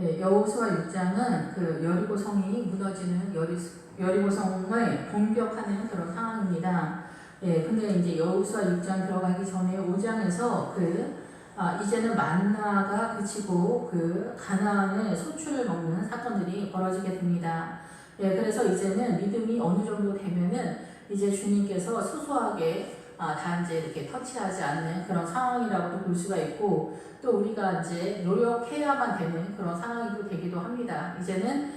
예, 여호수아 6장은 그 여리고성이 무너지는 여리고성을 공격하는 그런 상황입니다. 예, 근데 이제 여호수아 6장 들어가기 전에 5장에서 이제는 만나가 그치고 가나안의 소출을 먹는 사건들이 벌어지게 됩니다. 예, 그래서 이제는 믿음이 어느 정도 되면은 이제 주님께서 소소하게 다 이제 이렇게 터치하지 않는 그런 상황이라고도 볼 수가 있고, 또 우리가 이제 노력해야만 되는 그런 상황이 또 되기도 합니다. 이제는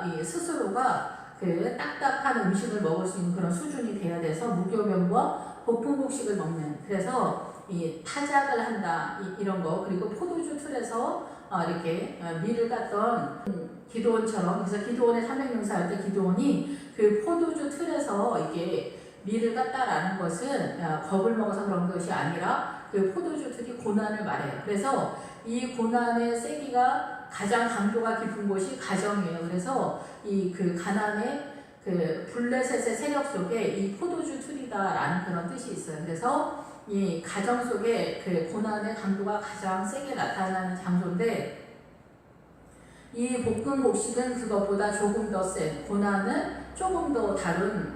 이 스스로가 딱딱한 음식을 먹을 수 있는 그런 수준이 돼야 돼서 무교병과 볶음곡식을 먹는, 그래서 이 타작을 한다 이런 거, 그리고 포도주 틀에서 이렇게 밀을 깠던 기드온처럼, 그래서 기드온의 300명사 할 때 기드온이 그 포도주 틀에서 이게 밀을 깠다라는 것은 겁을 먹어서 그런 것이 아니라 그 포도주 틀이 고난을 말해요. 그래서 이 고난의 세기가 가장 강도가 깊은 곳이 가정이에요. 그래서 가나안의 블레셋의 세력 속에 이 포도주 틀이다라는 그런 뜻이 있어요. 그래서 이 가정 속에 고난의 강도가 가장 세게 나타나는 장소인데, 이 볶음 곡식은 그것보다 조금 더 센, 고난은 조금 더 다른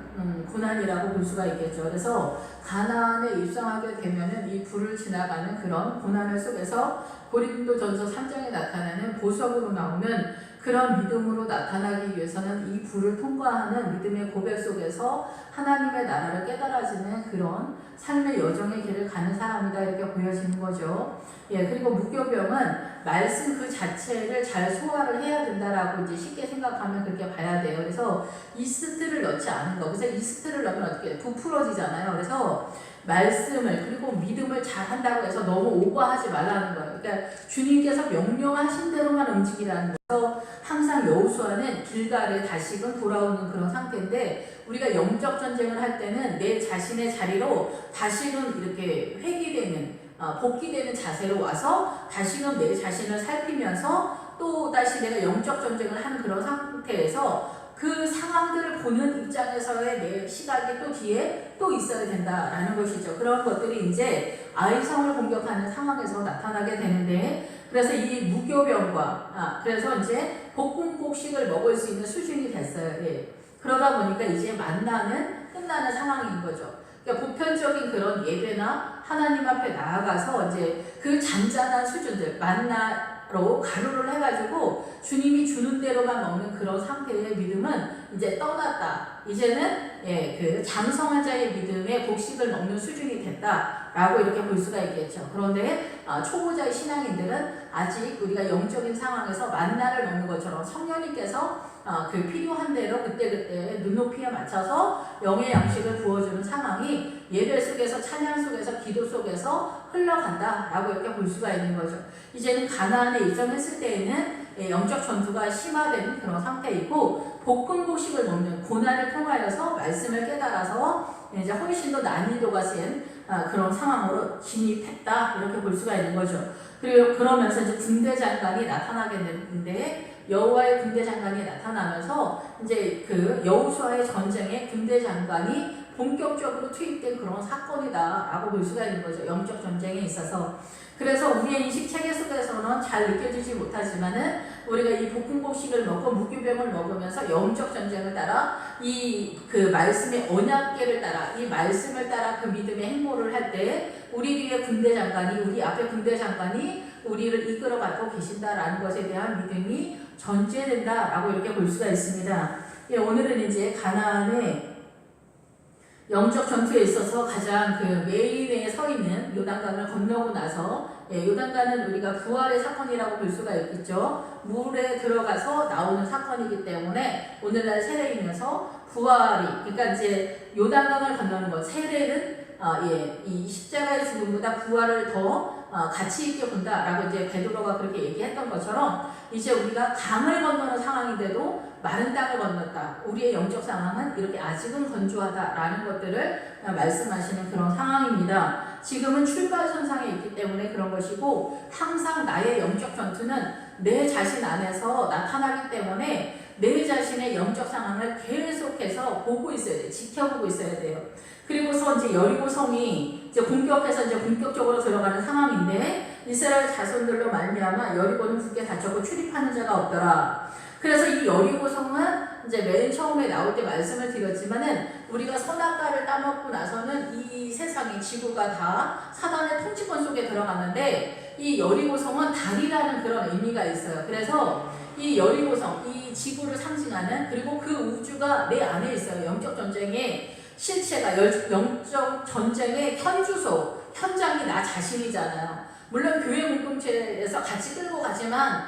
고난이라고 볼 수가 있겠죠. 그래서 가나안에 입성하게 되면은 이 불을 지나가는 그런 고난을 속에서 고린도전서 3장에 나타나는 보석으로 나오는 그런 믿음으로 나타나기 위해서는 이 불을 통과하는 믿음의 고백 속에서 하나님의 나라를 깨달아지는 그런 삶의 여정의 길을 가는 사람이다, 이렇게 보여지는 거죠. 예, 그리고 무교병은 말씀 그 자체를 잘 소화를 해야 된다라고 이제 쉽게 생각하면 그렇게 봐야 돼요. 그래서 이스트를 넣지 않은 거. 그래서 이스트를 넣으면 어떻게 부풀어지잖아요. 그래서 말씀을, 그리고 믿음을 잘 한다고 해서 너무 오버하지 말라는 거예요. 그러니까 주님께서 명령하신 대로만 움직이라는 거예요. 항상 여호수아는 길갈에 다시금 돌아오는 그런 상태인데, 우리가 영적 전쟁을 할 때는 내 자신의 자리로 다시금 이렇게 회귀되는, 복귀되는 자세로 와서 다시금 내 자신을 살피면서 또 다시 내가 영적 전쟁을 하는 그런 상태에서 그 상황들을 보는 입장에서의 내 시각이 또 뒤에 또 있어야 된다라는 것이죠. 그런 것들이 이제 아이성을 공격하는 상황에서 나타나게 되는데, 그래서 이 무교병과 그래서 이제 볶음곡식을 먹을 수 있는 수준이 됐어요. 예. 그러다 보니까 이제 만나는 끝나는 상황인 거죠. 그러니까 보편적인 그런 예배나 하나님 앞에 나아가서 이제 그 잔잔한 수준들, 만나로 가루를 해가지고 주님이 주는 대로만 먹는 그런 상태의 믿음은 이제 떠났다. 이제는 장성한 자의 믿음의 곡식을 먹는 수준이 됐다라고 이렇게 볼 수가 있겠죠. 그런데 초보자의 신앙인들은 아직 우리가 영적인 상황에서 만나를 먹는 것처럼 성령님께서 필요한 대로 그때그때 눈높이에 맞춰서 영의 양식을 부어주는 상황이 예배 속에서, 찬양 속에서, 기도 속에서 흘러간다라고 이렇게 볼 수가 있는 거죠. 이제는 가나안에 입성했을 때에는 영적 전투가 심화된 그런 상태이고, 볶음곡식을 먹는 고난을 통하여서 말씀을 깨달아서 이제 훨씬 더 난이도가 센 그런 상황으로 진입했다, 이렇게 볼 수가 있는 거죠. 그리고 그러면서 이제 군대 장관이 나타나게 되는데, 여호와의 군대 장관이 나타나면서 이제 여호수아의 전쟁에 군대 장관이 본격적으로 투입된 그런 사건이다라고 볼 수가 있는 거죠. 영적 전쟁에 있어서. 그래서 우리의 인식 체계 속에서는 잘 느껴지지 못하지만은 우리가 이 볶음곡식을 먹고 무교병을 먹으면서 영적 전쟁을 따라 말씀의 언약궤를 따라, 이 말씀을 따라 그 믿음의 행보를 할 때 우리 뒤에 군대 장관이, 우리 앞에 군대 장관이 우리를 이끌어가고 계신다라는 것에 대한 믿음이 전제된다라고 이렇게 볼 수가 있습니다. 예, 오늘은 이제 가나안의 영적 전투에 있어서 가장 메인에 서 있는 요단강을 건너고 나서, 요단강은 우리가 부활의 사건이라고 볼 수가 있겠죠. 물에 들어가서 나오는 사건이기 때문에 오늘날 세례이면서 부활이, 그러니까 이제 요단강을 건너는 것, 세례는 이 십자가의 죽음보다 부활을 더 가치 있게 본다라고 이제 베드로가 그렇게 얘기했던 것처럼, 이제 우리가 강을 건너는 상황인데도 마른 땅을 건넜다. 우리의 영적 상황은 이렇게 아직은 건조하다라는 것들을 말씀하시는 그런 상황입니다. 지금은 출발선상에 있기 때문에 그런 것이고, 항상 나의 영적 전투는 내 자신 안에서 나타나기 때문에 내 자신의 영적 상황을 계속해서 보고 있어야 돼요. 지켜보고 있어야 돼요. 그리고서 이제 여리고성이 이제 공격해서 이제 본격적으로 들어가는 상황인데, 이스라엘 자손들로 말미암아 여리고는 굳게 닫혔고 출입하는 자가 없더라. 그래서 이 여리고성은 이제 맨 처음에 나올 때 말씀을 드렸지만은 우리가 선악과를 따먹고 나서는 이 세상이 지구가 다 사단의 통치권 속에 들어갔는데 이 여리고성은 달이라는 그런 의미가 있어요. 그래서 이 여리고성, 이 지구를 상징하는 그리고 그 우주가 내 안에 있어요. 영적 전쟁의 실체가 영적 전쟁의 현주소, 현장이 나 자신이잖아요. 물론 교회 공동체에서 같이 끌고 가지만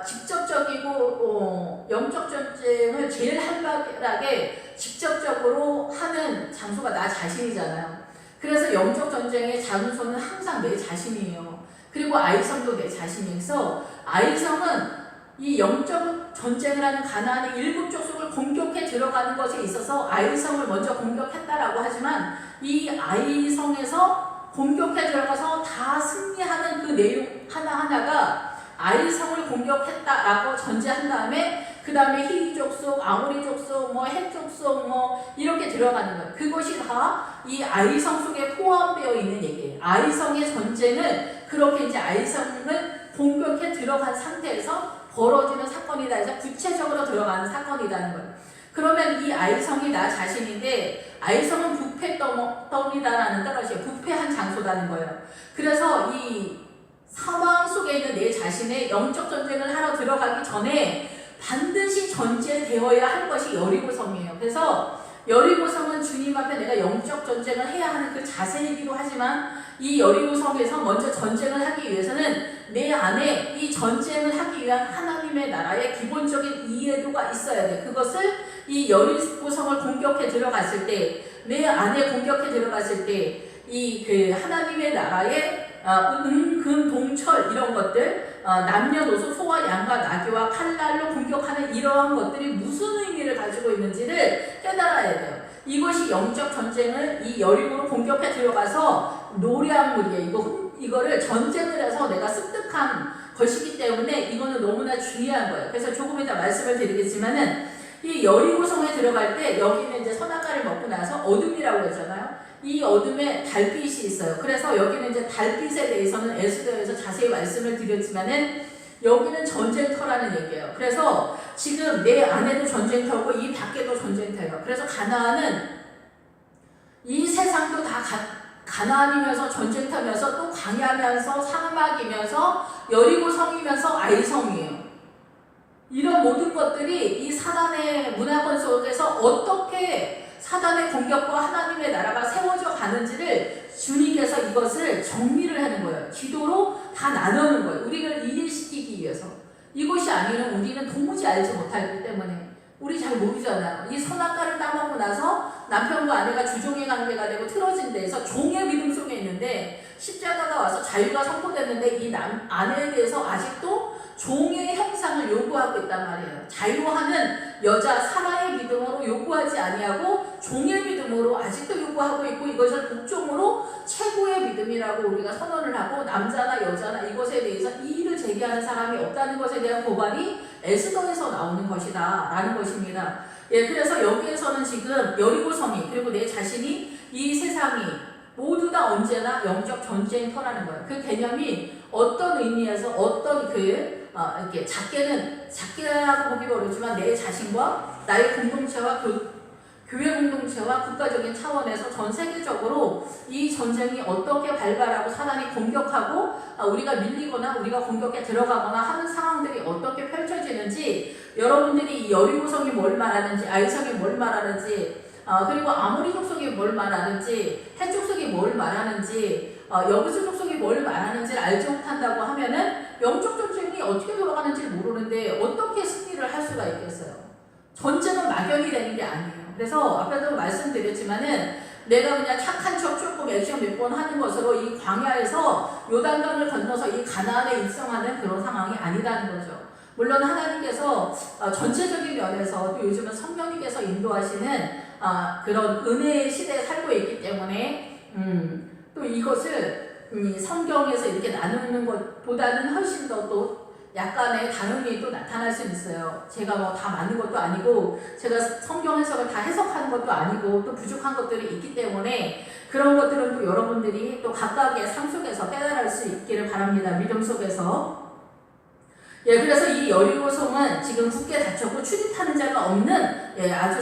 직접적이고 영적 전쟁을 제일 활발하게 직접적으로 하는 장소가 나 자신이잖아요. 그래서 영적 전쟁의 장소는 항상 내 자신이에요. 그리고 아이성도 내 자신이어서 아이성은 이 영적 전쟁을 하는 가나안의 일곱 족속을 공격해 들어가는 것에 있어서 아이성을 먼저 공격했다라고 하지만 이 아이성에서 공격해 들어가서 다 승리하는 그 내용 하나하나가 아이성을 공격했다라고 전제한 다음에 그 다음에 히위 족속, 아모리 족속, 헷 족속 이렇게 들어가는 거예요. 그것이 다 이 아이성 속에 포함되어 있는 얘기예요. 아이성의 전쟁을 그렇게 이제 아이성을 공격해 들어간 상태에서 벌어지는 사건이다 해서 구체적으로 들어가는 사건이라는 거예요. 그러면 이 아이성이 나 자신인데 아이성은 부패덩이다라는 뜻이에요. 부패한 장소라는 거예요. 그래서 이 사망 속에 있는 내 자신의 영적 전쟁을 하러 들어가기 전에 반드시 전제되어야 할 것이 여리고성이에요. 그래서 여리고성은 주님 앞에 내가 영적 전쟁을 해야 하는 그 자세이기도 하지만 이 여리고성에서 먼저 전쟁을 하기 위해서는 내 안에 이 전쟁을 하기 위한 하나님의 나라의 기본적인 이해도가 있어야 돼. 그것을 이 여리고성을 공격해 들어갔을 때, 내 안에 공격해 들어갔을 때, 이 그 하나님의 나라의 금, 동철 이런 것들, 남녀노소 소와 양과 나귀와 칼날로 공격하는 이러한 것들이 무슨 의미를 가지고 있는지를 깨달아야 돼요. 이것이 영적 전쟁을 이 여리고로 공격해 들어가서 노량물이에요. 이거를 전쟁을 해서 내가 습득한 것이기 때문에 이거는 너무나 중요한 거예요. 그래서 조금 이따 말씀을 드리겠지만은 이 여리고성에 들어갈 때 여기는 이제 선악과를 먹고 나서 어둠이라고 했잖아요. 이 어둠에 달빛이 있어요. 그래서 여기는 이제 달빛에 대해서는 에스더에서 자세히 말씀을 드렸지만은 여기는 전쟁터라는 얘기예요. 그래서 지금 내 안에도 전쟁터고 이 밖에도 전쟁터예요. 그래서 가나안은 이 세상도 다 가나안이면서 전쟁터면서 또 광야면서 사막이면서 여리고성이면서 아이성이에요. 이런 모든 것들이 이 사단의 문화권 속에서 어떻게 사단의 공격과 하나님의 나라가 세워져 가는지를 주님께서 이것을 정리를 하는 거예요. 기도로 다 나누는 거예요. 우리를 이해시키기 위해서. 이것이 아니면 우리는 도무지 알지 못하기 때문에 우리 잘 모르잖아요. 이 선악과를 따먹고 나서 남편과 아내가 주종의 관계가 되고 틀어진 데에서 종의 믿음 속에 있는데 십자가가 와서 자유가 선포됐는데 이 아내에 대해서 아직도 종의 형상을 요구하고 있단 말이에요. 자유하는 여자 사라의 믿음으로 요구하지 아니하고 종의 믿음으로 아직도 요구하고 있고 이것을 복종으로 최고의 믿음이라고 우리가 선언을 하고 남자나 여자나 이것에 대해서 이의를 제기하는 사람이 없다는 것에 대한 고발이 에스더에서 나오는 것이다 라는 것입니다. 예, 그래서 여기에서는 지금 여리고성이 그리고 내 자신이 이 세상이 모두 다 언제나 영적 전쟁터라는 거예요. 그 개념이 어떤 의미에서 어떤 이렇게 작게라고 보기가 어렵지만 내 자신과 나의 공동체와 교회 공동체와 국가적인 차원에서 전 세계적으로 이 전쟁이 어떻게 발발하고 사단이 공격하고 우리가 밀리거나 우리가 공격에 들어가거나 하는 상황들이 어떻게 펼쳐지는지 여러분들이 이 여리고성이 뭘 말하는지 아이성이 뭘 말하는지 그리고 아모리 족속이 뭘 말하는지 헷 족속이 뭘 말하는지 여부수 족속이 뭘 말하는지를 알지 못한다고 하면은 영적 전쟁이 어떻게 돌아가는지 모르는데 어떻게 승리를 할 수가 있겠어요? 전쟁은 막연히 되는 게 아니에요. 그래서 아까도 말씀드렸지만은 내가 그냥 착한 척 조금 액션 몇 번 하는 것으로 이 광야에서 요단강을 건너서 이 가나안에 입성하는 그런 상황이 아니라는 거죠. 물론 하나님께서 전체적인 면에서 또 요즘은 성령님께서 인도하시는 그런 은혜의 시대에 살고 있기 때문에 또 이것을 성경에서 이렇게 나누는 것보다는 훨씬 더 또 약간의 다름이 또 나타날 수 있어요. 제가 뭐 다 맞는 것도 아니고 제가 성경 해석을 다 해석하는 것도 아니고 또 부족한 것들이 있기 때문에 그런 것들은 또 여러분들이 또 각각의 삶 속에서 깨달을 수 있기를 바랍니다. 믿음 속에서. 예, 그래서 이 여리고성은 지금 굳게 닫혔고 출입하는 자가 없는 아주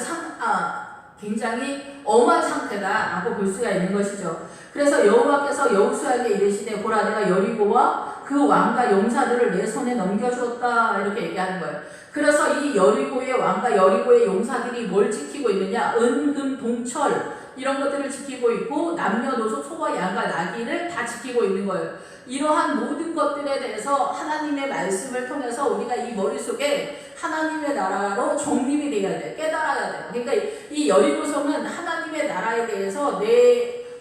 굉장히 엄한 상태다라고 볼 수가 있는 것이죠. 그래서 여호와께서 여호수아에게 이르시되 보라 내가 여리고와 그 왕과 용사들을 내 손에 넘겨주었다 이렇게 얘기하는 거예요. 그래서 이 여리고의 왕과 여리고의 용사들이 뭘 지키고 있느냐? 은금 동철 이런 것들을 지키고 있고 남녀노소 소와 양과 나귀를 다 지키고 있는 거예요. 이러한 모든 것들에 대해서 하나님의 말씀을 통해서 우리가 이 머릿속에 하나님의 나라로 정립이 되어야 돼요. 깨달아야 돼요. 그러니까 이 여리고성은 하나님의 나라에 대해서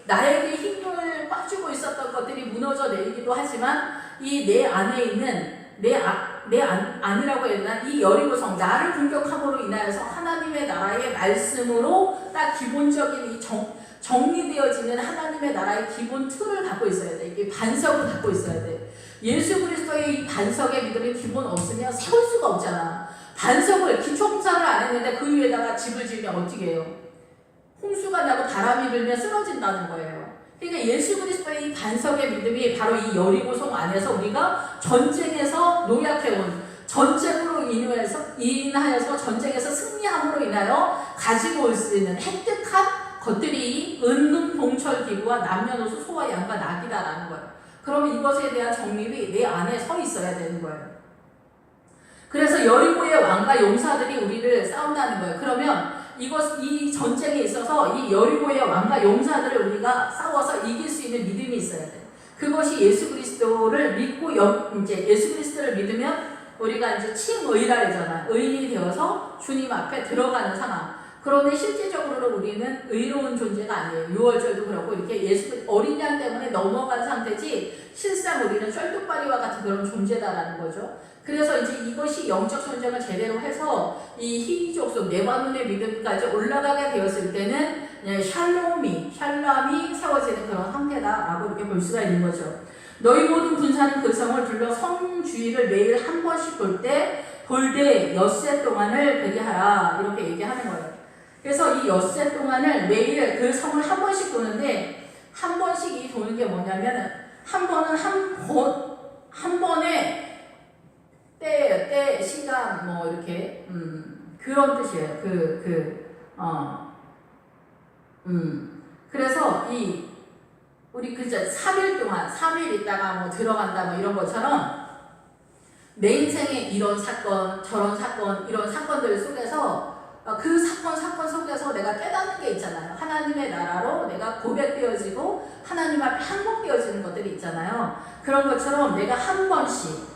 나에게 힘을 꽉 쥐고 있었던 것들이 무너져 내리기도 하지만 이 내 안에 있는 아니라고 해야 되나? 이 여리고성, 나를 공격함으로 인하여서 하나님의 나라의 말씀으로 딱 기본적인 이 정리되어지는 하나님의 나라의 기본 틀을 갖고 있어야 돼. 이게 반석을 갖고 있어야 돼. 예수 그리스도의 이 반석의 믿음이 기본 없으면 세울 수가 없잖아. 반석을 기초공사를 안 했는데 그 위에다가 집을 지으면 어떻게 해요? 홍수가 나고 바람이 불면 쓰러진다는 거예요. 그러니까 예수 그리스도의 이 반석의 믿음이 바로 이 여리고성 안에서 우리가 전쟁에서 노약해온 전쟁으로 인하여서 전쟁에서 승리함으로 인하여 가지고 올 수 있는 획득한 것들이 은금 동철 기구와 남녀노소 소와 양과 낙이다라는 거예요. 그러면 이것에 대한 정립이 내 안에 서 있어야 되는 거예요. 그래서 여리고의 왕과 용사들이 우리를 싸운다는 거예요. 그러면 이 전쟁에 있어서 이 여리고의 왕과 용사들을 우리가 싸워서 이길 수 있는 믿음이 있어야 돼. 그것이 예수 그리스도를 믿고 이제 예수 그리스도를 믿으면 우리가 이제 칭의라 그러잖아. 의인이 되어서 주님 앞에 들어가는 상황. 그런데 실제적으로는 우리는 의로운 존재가 아니에요. 6월절도 그렇고 이렇게 어린 양 때문에 넘어간 상태지 실상 우리는 쩔뚝바리와 같은 그런 존재다라는 거죠. 그래서 이제 이것이 영적 전쟁을 제대로 해서 이 희귀족속 네바논의 믿음까지 올라가게 되었을 때는 샬롬이 세워지는 그런 상태다라고 이렇게 볼 수가 있는 거죠. 너희 모든 군사는 그 성을 둘러 성 주위를 매일 한 번씩 돌되 엿새 동안을 그리 하라 이렇게 얘기하는 거예요. 그래서 이 엿새 동안을 매일 그 성을 한 번씩 도는데 한 번씩 이 도는 게 뭐냐면 한 번은 한 번에 때 시간 뭐 이렇게 그런 뜻이에요. 그래서 우리 그저 3일 동안 3일 있다가 뭐 들어간다 뭐 이런 것처럼 내 인생에 이런 사건 저런 사건 이런 사건들 속에서 그 사건 속에서 내가 깨닫는 게 있잖아요. 하나님의 나라로 내가 고백되어지고 하나님 앞에 항복되어지는 것들이 있잖아요. 그런 것처럼 내가 한 번씩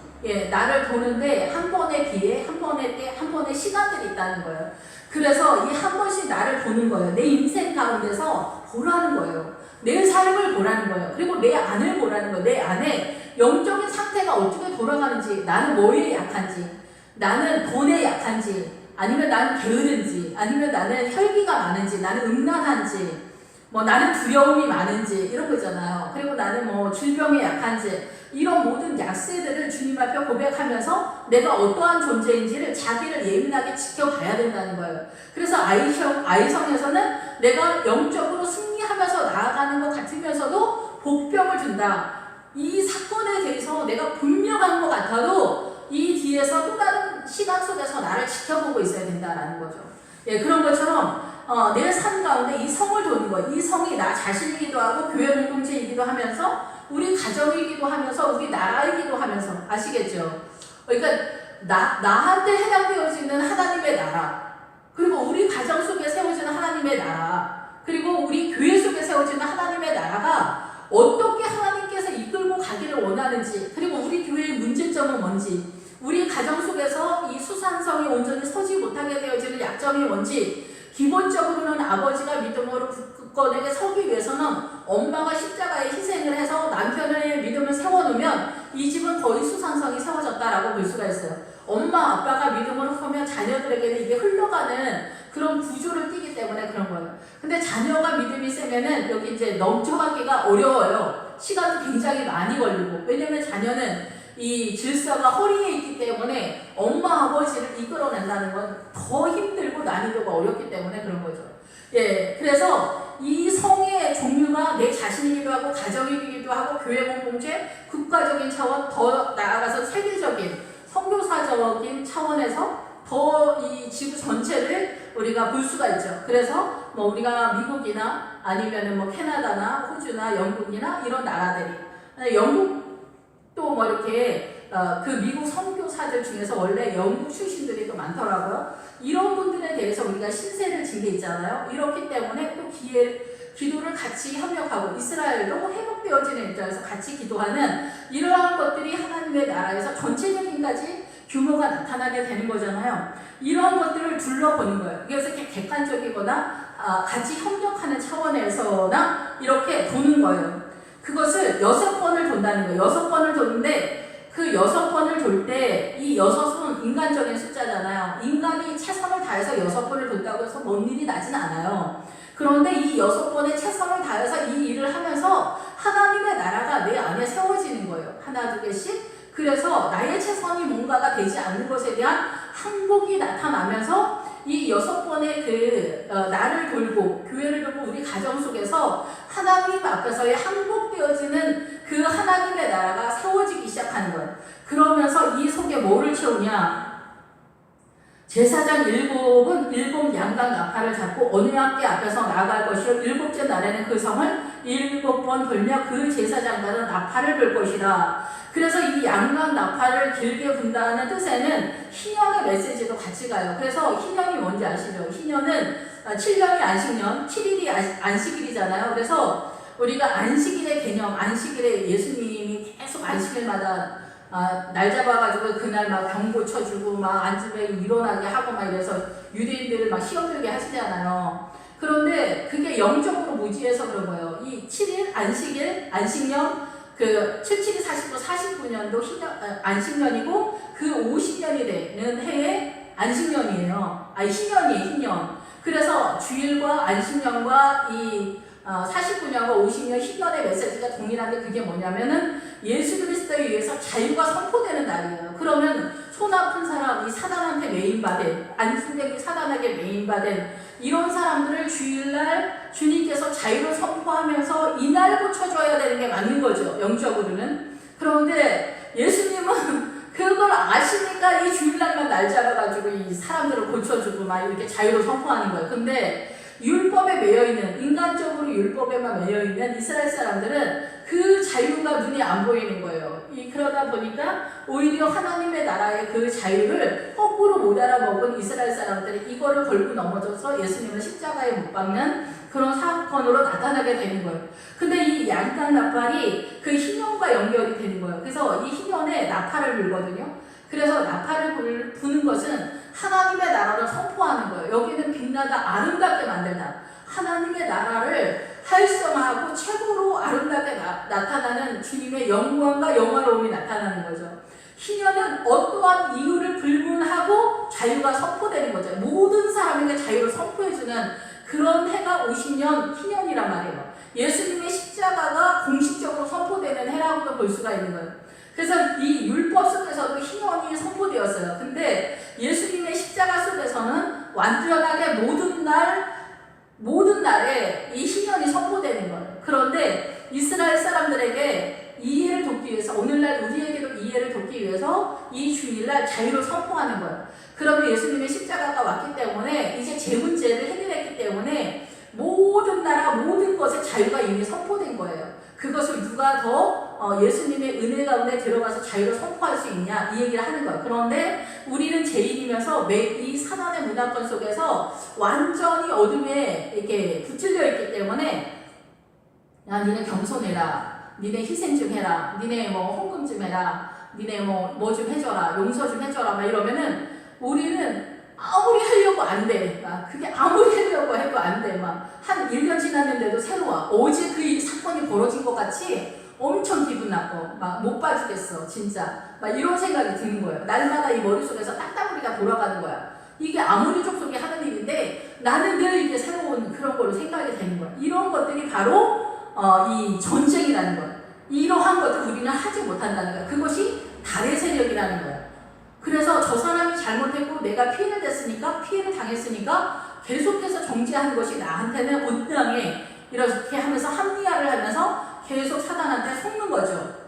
나를 도는데 한 번의 기회, 한 번의 때, 한 번의 시간들이 있다는 거예요. 그래서 이 한 번씩 나를 보는 거예요. 내 인생 가운데서 보라는 거예요. 내 삶을 보라는 거예요. 그리고 내 안을 보라는 거예요. 내 안에 영적인 상태가 어떻게 돌아가는지, 나는 뭐에 약한지, 나는 돈에 약한지, 아니면 나는 게으른지, 아니면 나는 혈기가 많은지, 나는 음란한지, 뭐 나는 두려움이 많은지 이런 거잖아요. 그리고 나는 뭐 질병에 약한지 이런 모든 약세들을 주님 앞에 고백하면서 내가 어떠한 존재인지를 자기를 예민하게 지켜봐야 된다는 거예요. 그래서 아이성에서는 내가 영적으로 승리하면서 나아가는 것 같으면서도 복병을 준다. 이 사건에 대해서 내가 분명한 것 같아도 이 뒤에서 또 다른 시각 속에서 나를 지켜보고 있어야 된다라는 거죠. 그런 것처럼 내 삶 가운데 이 성을 도는 거, 이 성이 나 자신이기도 하고 교회 공동체이기도 하면서 우리 가정이기도 하면서 우리 나라이기도 하면서 아시겠죠? 그러니까 나한테 해당되어지는 하나님의 나라, 그리고 우리 가정 속에 세워지는 하나님의 나라, 그리고 우리 교회 속에 세워지는 하나님의 나라가 어떻게 하나님께서 이끌고 가기를 원하는지, 그리고 우리 교회의 문제점은 뭔지, 우리 가정 속에서 이 수산성이 온전히 서지 못하게 되어지는 약점이 뭔지, 기본적으로는 아버지가 믿음으로 굳건하게 서기 위해서는 엄마가 십자가에 희생을 해서 남편의 믿음을 세워놓으면 이 집은 거의 수산성이 세워졌다라고 볼 수가 있어요. 엄마 아빠가 믿음으로 서면 자녀들에게는 이게 흘러가는 그런 구조를 띠기 때문에 그런 거예요. 근데 자녀가 믿음이 세면은 여기 이제 넘쳐가기가 어려워요. 시간도 굉장히 많이 걸리고. 왜냐면 자녀는 이 질서가 허리에 있기 때문에 엄마 아버지를 이끌어낸다는 건 더 힘들고 난이도가 어렵기 때문에 그런 거죠. 그래서 이 성의 종류가 너무나 내 자신이기도 하고 가정이기도 하고 교회 공동체, 국가적인 차원, 더 나아가서 세계적인 선교사적인 차원에서 더 이 지구 전체를 우리가 볼 수가 있죠. 그래서 뭐 우리가 미국이나 아니면은 뭐 캐나다나 호주나 영국이나 이런 나라들이, 영국도 뭐 이렇게 그 미국 선교사들 중에서 원래 영국 출신들이 또 많더라고요. 이런 분들에 대해서 우리가 신세를 진 게 있잖아요. 이렇기 때문에 또 기도를 같이 협력하고 이스라엘도 회복되어지는 입장에서 같이 기도하는 이러한 것들이 하나님의 나라에서 전체적인까지 규모가 나타나게 되는 거잖아요. 이런 것들을 둘러보는 거예요. 그래서 이렇게 객관적이거나 같이 협력하는 차원에서나 이렇게 도는 거예요. 그것을 6번을 돈다는 거예요. 6번을 도는데 그 6번을 돌 때 이 6은 인간적인 숫자잖아요. 인간이 최선을 다해서 6번을 돈다고 해서 뭔 일이 나진 않아요. 그런데 이 6번의 최선을 다해서 이 일을 하면서 하나님의 나라가 내 안에 세워지는 거예요. 하나, 두 개씩. 그래서 나의 최선이 뭔가가 되지 않는 것에 대한 항복이 나타나면서 이 6번의 나를 돌고 교회를 돌고 우리 가정 속에서 하나님 앞에서의 항복되어지는 그 하나님의 나라가 세워지기 시작하는 거예요. 그러면서 이 속에 뭐를 채우냐? 제사장 7은 7 양각 나팔을 잡고 어느 학계 앞에서 나아갈 것이요 7째 날에는 그 성을 7번 돌며 그 제사장들은 나팔을 불 것이라. 그래서 이 양각 나팔을 길게 분다는 뜻에는 희년의 메시지도 같이 가요. 그래서 희년이 뭔지 아시죠? 희년은 7년이 안식년, 7일이 안식일이잖아요. 그래서 우리가 안식일의 개념, 안식일에 예수님이 계속 안식일마다 날 잡아가지고 그날 막 병 고쳐주고 막 안집에 일어나게 하고 막 이래서 유대인들을 막 시험 들게 하시잖아요. 그런데 그게 영적으로 무지해서 그런 거예요. 이 7일 안식일, 안식년, 그 77이 49, 49년도 안식년이고 그 50년이 되는 해에 안식년이에요. 희년이에요, 희년. 그래서 주일과 안식년과 이 49년과 50년 희년의 메시지가 동일한데 그게 뭐냐면은 예수 그리스도에 의해서 자유가 선포되는 날이에요. 그러면 손 아픈 사람, 이 사단한테 매인받은, 안순경이 사단에게 매인받은 이런 사람들을 주일날 주님께서 자유를 선포하면서 이날 고쳐줘야 되는 게 맞는 거죠. 영적으로는. 그런데 예수님은 그걸 아시니까 이 주일날만 날 잡아가지고 이 사람들을 고쳐주고 막 이렇게 자유를 선포하는 거예요. 근데 율법에 매여있는, 인간적으로 율법에만 매여있는 이스라엘 사람들은 그 자유가 눈에 안 보이는 거예요. 그러다 보니까 오히려 하나님의 나라의 그 자유를 거꾸로 못 알아먹은 이스라엘 사람들이 이거를 걸고 넘어져서 예수님을 십자가에 못 박는 그런 사건으로 나타나게 되는 거예요. 근데 이 양각 나팔이 그 희년과 연결이 되는 거예요. 그래서 이 희년에 나팔을 불거든요. 그래서 나팔을 부는 것은 하나님의 나라를 선포하는 거예요. 여기는 빛나다 아름답게 만들다. 하나님의 나라를 활성화하고 최고로 아름답게 나타나는 주님의 영광과 영화로움이 나타나는 거죠. 희년은 어떠한 이유를 불문하고 자유가 선포되는 거죠. 모든 사람에게 자유를 선포해주는 그런 해가 50년 희년이란 말이에요. 예수님의 십자가가 공식적으로 선포되는 해라고도 볼 수가 있는 거예요. 그래서 이 율법 속에서도 희년이 선포되었어요. 근데 예수님의 십자가 속에서는 완전하게 모든 날에 이 희년이 선포되는 거예요. 그런데 이스라엘 사람들에게 이해를 돕기 위해서, 오늘날 우리에게도 이해를 돕기 위해서 이 주일날 자유를 선포하는 거예요. 그러면 예수님의 십자가가 왔기 때문에 이제 제 문제를 해결했기 때문에 모든 나라 모든 것에 자유가 이미 선포된 거예요. 그것을 누가 더 예수님의 은혜 가운데 들어가서 자유를 선포할 수 있냐 이 얘기를 하는 거예요. 그런데 우리는 죄인이면서 이 사단의 문화권 속에서 완전히 어둠에 이렇게 붙들려 있기 때문에 야 니네 겸손해라, 니네 희생 좀 해라, 니네 뭐 헌금 좀 해라, 니네 뭐 좀 해줘라, 용서 좀 해줘라 막 이러면은 우리는 아무리 하려고 안 돼. 그게 아무리 하려고 해도 안 돼. 한 1년 지났는데도 새로워. 어제 그 사건이 벌어진 것 같이 엄청 기분 나빠. 못 봐주겠어. 진짜. 이런 생각이 드는 거예요. 날마다 이 머릿속에서 딱따구리가 돌아가는 거야. 이게 아무리 족속이 하는 일인데 나는 늘 이게 새로운 그런 걸로 생각이 되는 거야. 이런 것들이 바로 이 전쟁이라는 거야. 이러한 것들 우리는 하지 못한다는 거야. 그것이 달의 세력이라는 거야. 그래서 저 사람이 잘못했고 내가 피해를 당했으니까 계속해서 정죄하는 것이 나한테는 온당해 이렇게 하면서 합리화를 하면서 계속 사단한테 속는 거죠.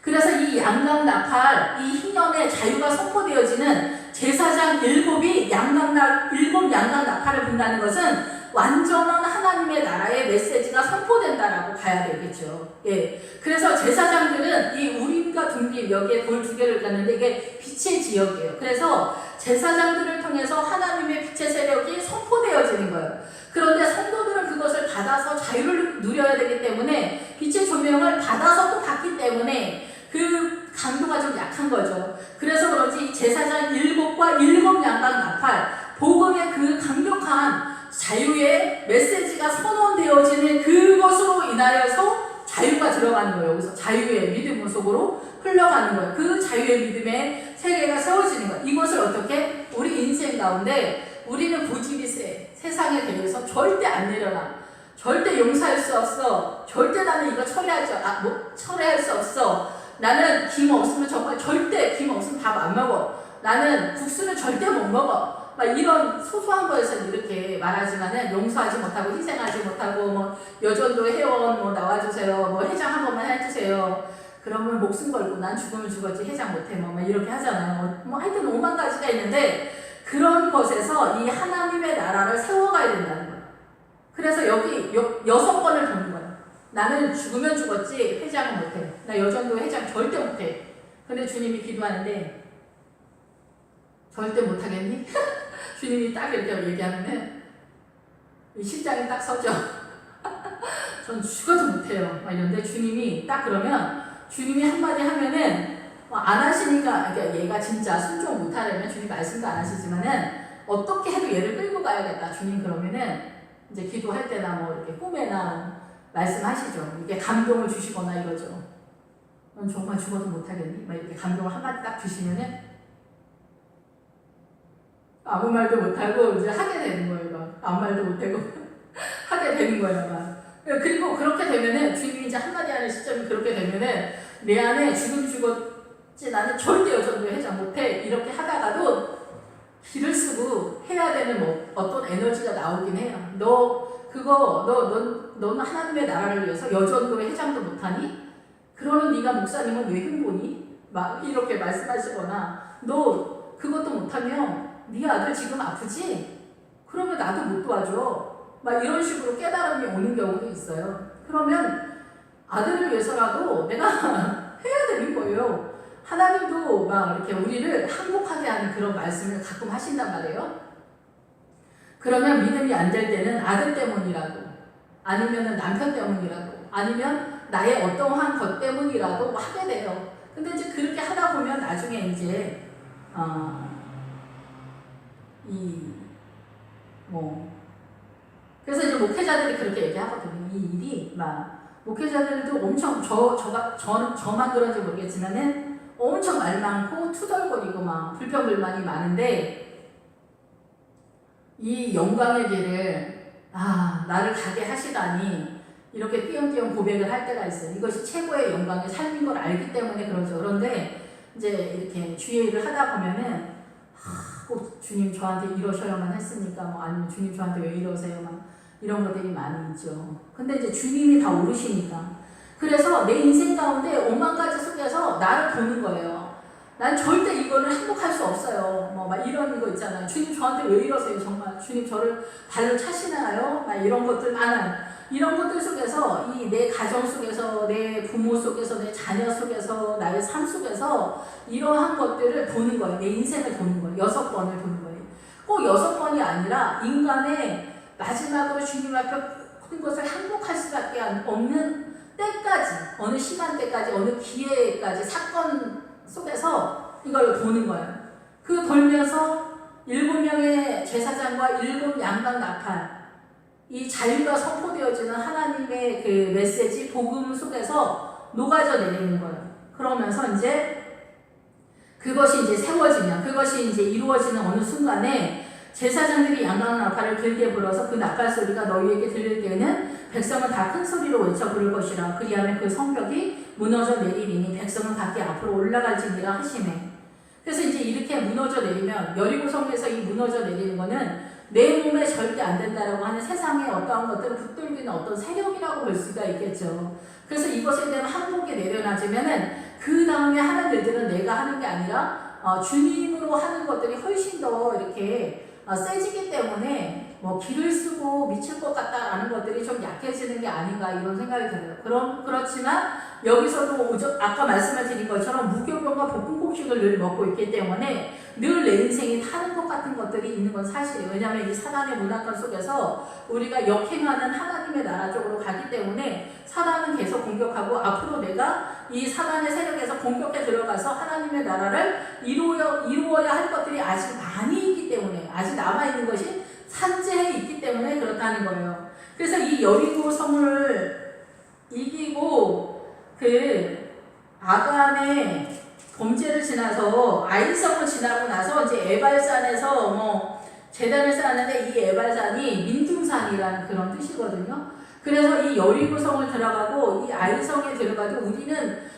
그래서 이 양강 나팔, 이 희년의 자유가 선포되어지는 제사장 일곱 양강 나팔을 분다는 것은 완전한 하나님의 나라의 메시지가 선포된다라고 봐야 되겠죠. 예. 그래서 제사장들은 이 우림과 둠김, 여기에 돌 두 개를 갖는데 이게 빛의 지역이에요. 그래서 제사장들을 통해서 하나님의 빛의 세력이 선포되어지는 거예요. 그런데 성도들은 그것을 받아서 자유를 누려야 되기 때문에 빛의 조명을 받아서 또 받기 때문에 그 강도가 좀 약한 거죠. 그래서 그런지 제사장 일곱과 일곱 양강 나팔, 복음의 그 강력한 자유의 메시지가 선언되어지는 그것으로 인하여서 자유가 들어가는 거예요. 여기서 자유의 믿음 속으로 흘러가는 거예요. 그 자유의 믿음의 세계가 세워지는 거예요. 이것을 어떻게? 우리 인생 가운데 우리는 고집이 세상에 대해서 절대 안 내려놔. 절대 용서할 수 없어. 절대 나는 이거 철회할 수 없어. 나는 김 없으면 정말 절대 김 없으면 밥 안 먹어. 나는 국수는 절대 못 먹어. 막 이런 소소한 거에서 이렇게 말하지만은 용서하지 못하고 희생하지 못하고 뭐 여전도 회원 뭐 나와주세요. 뭐 해장 한 번만 해주세요. 그러면 목숨 걸고 난 죽으면 죽었지 해장 못해 뭐 이렇게 하잖아요. 뭐 하여튼 5만 가지가 있는데 그런 것에서 이 하나님의 나라를 세워가야 된다는 거예요. 그래서 여기 6번을 도는 거예요. 나는 죽으면 죽었지 해장은 못해. 나 여전도 해장 절대 못해. 근데 주님이 기도하는데 절대 못하겠니? 주님이 딱 이렇게 얘기하면은 심장이 딱 서죠. 전 죽어도 못해요. 막 이런데 주님이 딱 그러면 주님이 한마디 하면은 안 하시니까 그러니까 얘가 진짜 순종 못하려면 주님 말씀도 안 하시지만은 어떻게 해도 얘를 끌고 가야겠다. 주님 그러면은 이제 기도할 때나 뭐 이렇게 꿈에나 말씀하시죠. 이게 감동을 주시거나 이거죠. 넌 정말 죽어도 못하겠니? 막 이렇게 감동을 한마디 딱 주시면은 아무 말도 못하고 이제 하게 되는 거예요. 막 아무 말도 못하고 하게 되는 거예요. 막. 그리고 그렇게 되면은 주님이 이제 한마디 하는 시점이 그렇게 되면은 내 안에 죽었지 나는 절대 여전도 해장 못해 이렇게 하다가도 길을 쓰고 해야 되는 뭐 어떤 에너지가 나오긴 해요. 너는 하나님의 나라를 위해서 여전도 해장도 못하니? 그러는 네가 목사님은 왜 흉보니? 막 이렇게 말씀하시거나 너 그것도 못하면 네 아들 지금 아프지? 그러면 나도 못 도와줘. 막 이런 식으로 깨달음이 오는 경우도 있어요. 그러면 아들을 위해서라도 내가 해야 되는 거예요. 하나님도 막 이렇게 우리를 항복하게 하는 그런 말씀을 가끔 하신단 말이에요. 그러면 믿음이 안 될 때는 아들 때문이라도 아니면 남편 때문이라도 아니면 나의 어떠한 것 때문이라도 하게 돼요. 근데 이제 그렇게 하다 보면 나중에 이제 그래서 이제 목회자들이 그렇게 얘기하거든요. 이 일이 막 목회자들도 엄청 저만 그런지 모르겠지만은 엄청 말 많고 투덜거리고 막 불평불만이 많은데 이 영광의 길을 나를 가게 하시다니 이렇게 띄엄띄엄 고백을 할 때가 있어요. 이것이 최고의 영광의 삶인 걸 알기 때문에 그러죠. 그런데 이제 이렇게 주의 일을 하다 보면은 꼭 주님 저한테 이러셔야만 했으니까 뭐 아니면 주님 저한테 왜 이러세요 막 이런 것들이 많이 있죠. 근데 이제 주님이 다 오르시니까 그래서 내 인생 가운데 5만 가지 속에서 나를 보는 거예요. 난 절대 이거를 행복할 수 없어요. 뭐 막 이런 거 있잖아요. 주님 저한테 왜 이러세요 정말. 주님 저를 발로 차시나요? 막 이런 것들 많아요. 이런 것들 속에서 이 내 가정 속에서 내 부모 속에서 내 자녀 속에서 나의 삶 속에서 이러한 것들을 보는 거예요. 내 인생을 보는 거예요. 6번을 보는 거예요. 꼭 6번이 아니라 인간의 마지막으로 주님 앞에 모든 것을 항복할 수밖에 없는 때까지 어느 시간대까지 어느 기회까지 사건 속에서 이걸 보는 거예요. 그 돌면서 7명의 제사장과 7 양강 나팔 이 자유가 선포되어지는 하나님의 그 메시지 복음 속에서 녹아져 내리는 거예요. 그러면서 이제 그것이 이제 세워지면 그것이 이제 이루어지는 어느 순간에 제사장들이 양강 나팔을 길게 불어서 그 나팔 소리가 너희에게 들릴 때에는 백성은 다 큰 소리로 외쳐 부를 것이라. 그리하면 그 성벽이 무너져 내리리니 백성은 각기 앞으로 올라갈지니라 하시매. 그래서 이제 이렇게 무너져 내리면 여리고 성에서 이 무너져 내리는 거는 내 몸에 절대 안 된다라고 하는 세상의 어떠한 것들을 붙들고 있는 어떤 세력이라고 볼 수가 있겠죠. 그래서 이것에 대한 항복이 내려놔지면은 그 다음에 하는 일들은 내가 하는 게 아니라 주님으로 하는 것들이 훨씬 더 이렇게 세지기 때문에 뭐 기를 쓰고 미칠 것 같다라는 것들이 좀 약해지는 게 아닌가 이런 생각이 들어요. 그렇지만 여기서도 아까 말씀을 드린 것처럼 무교병과 볶음국식을 늘 먹고 있기 때문에 늘 내 인생이 타는 것 같은 것들이 있는 건 사실이에요. 왜냐하면 이 사단의 문화권 속에서 우리가 역행하는 하나님의 나라 쪽으로 가기 때문에 사단은 계속 공격하고 앞으로 내가 이 사단의 세력에서 공격해 들어가서 하나님의 나라를 이루어야 할 것들이 아직 많이 있기 때문에 아직 남아있는 것이 산재해 있기 때문에 그렇다는 거예요. 그래서 이 여리고 성을 이기고 그 아간의 범죄를 지나서 아인성을 지나고 나서 이제 에발산에서 제단을 쌓았는데 이 에발산이 민둥산이라는 그런 뜻이거든요. 그래서 이 여리고성을 들어가고 이 아인성에 들어가도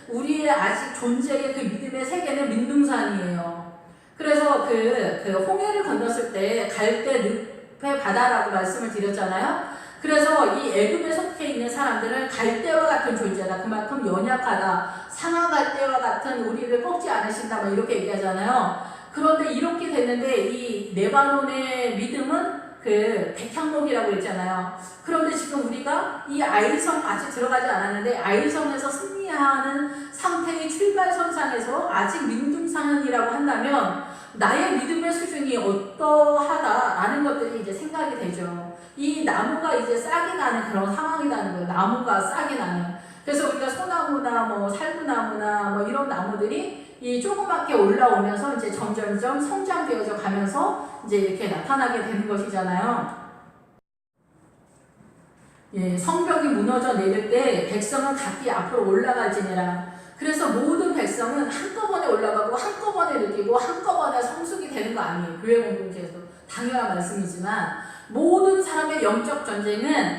우리의 아직 존재의 그 믿음의 세계는 민둥산이에요. 그래서 그 홍해를 건넜을 때 갈대 늪의 바다라고 말씀을 드렸잖아요. 그래서 이 애굽에 속해 있는 사람들은 갈대와 같은 존재다. 그만큼 연약하다. 상한 갈대와 같은 우리를 꺾지 않으신다. 뭐 이렇게 얘기하잖아요. 그런데 이렇게 됐는데 이 레바논의 믿음은 그 백향목이라고 했잖아요. 그런데 지금 우리가 이 아일성 아직 들어가지 않았는데 아일성에서 승리하는 상태의 출발선상에서 아직 민둥산이라고 한다면 나의 믿음의 수준이 어떠하다라는 것들이 이제 생각이 되죠. 이 나무가 이제 싹이 나는 그런 상황이라는 거예요. 나무가 싹이 나는. 그래서 우리가 소나무나 살구나무나 이런 나무들이 이 조그맣게 올라오면서 이제 점점점 성장되어져 가면서 이제 이렇게 나타나게 되는 것이잖아요. 예, 성벽이 무너져 내릴 때 백성은 각기 앞으로 올라갈지니라. 그래서 모든 백성은 한꺼번에 올라가고 한꺼번에 느끼고 한꺼번에 성숙이 되는 거 아니에요. 교회 공동체에서 당연한 말씀이지만 모든 사람의 영적 전쟁은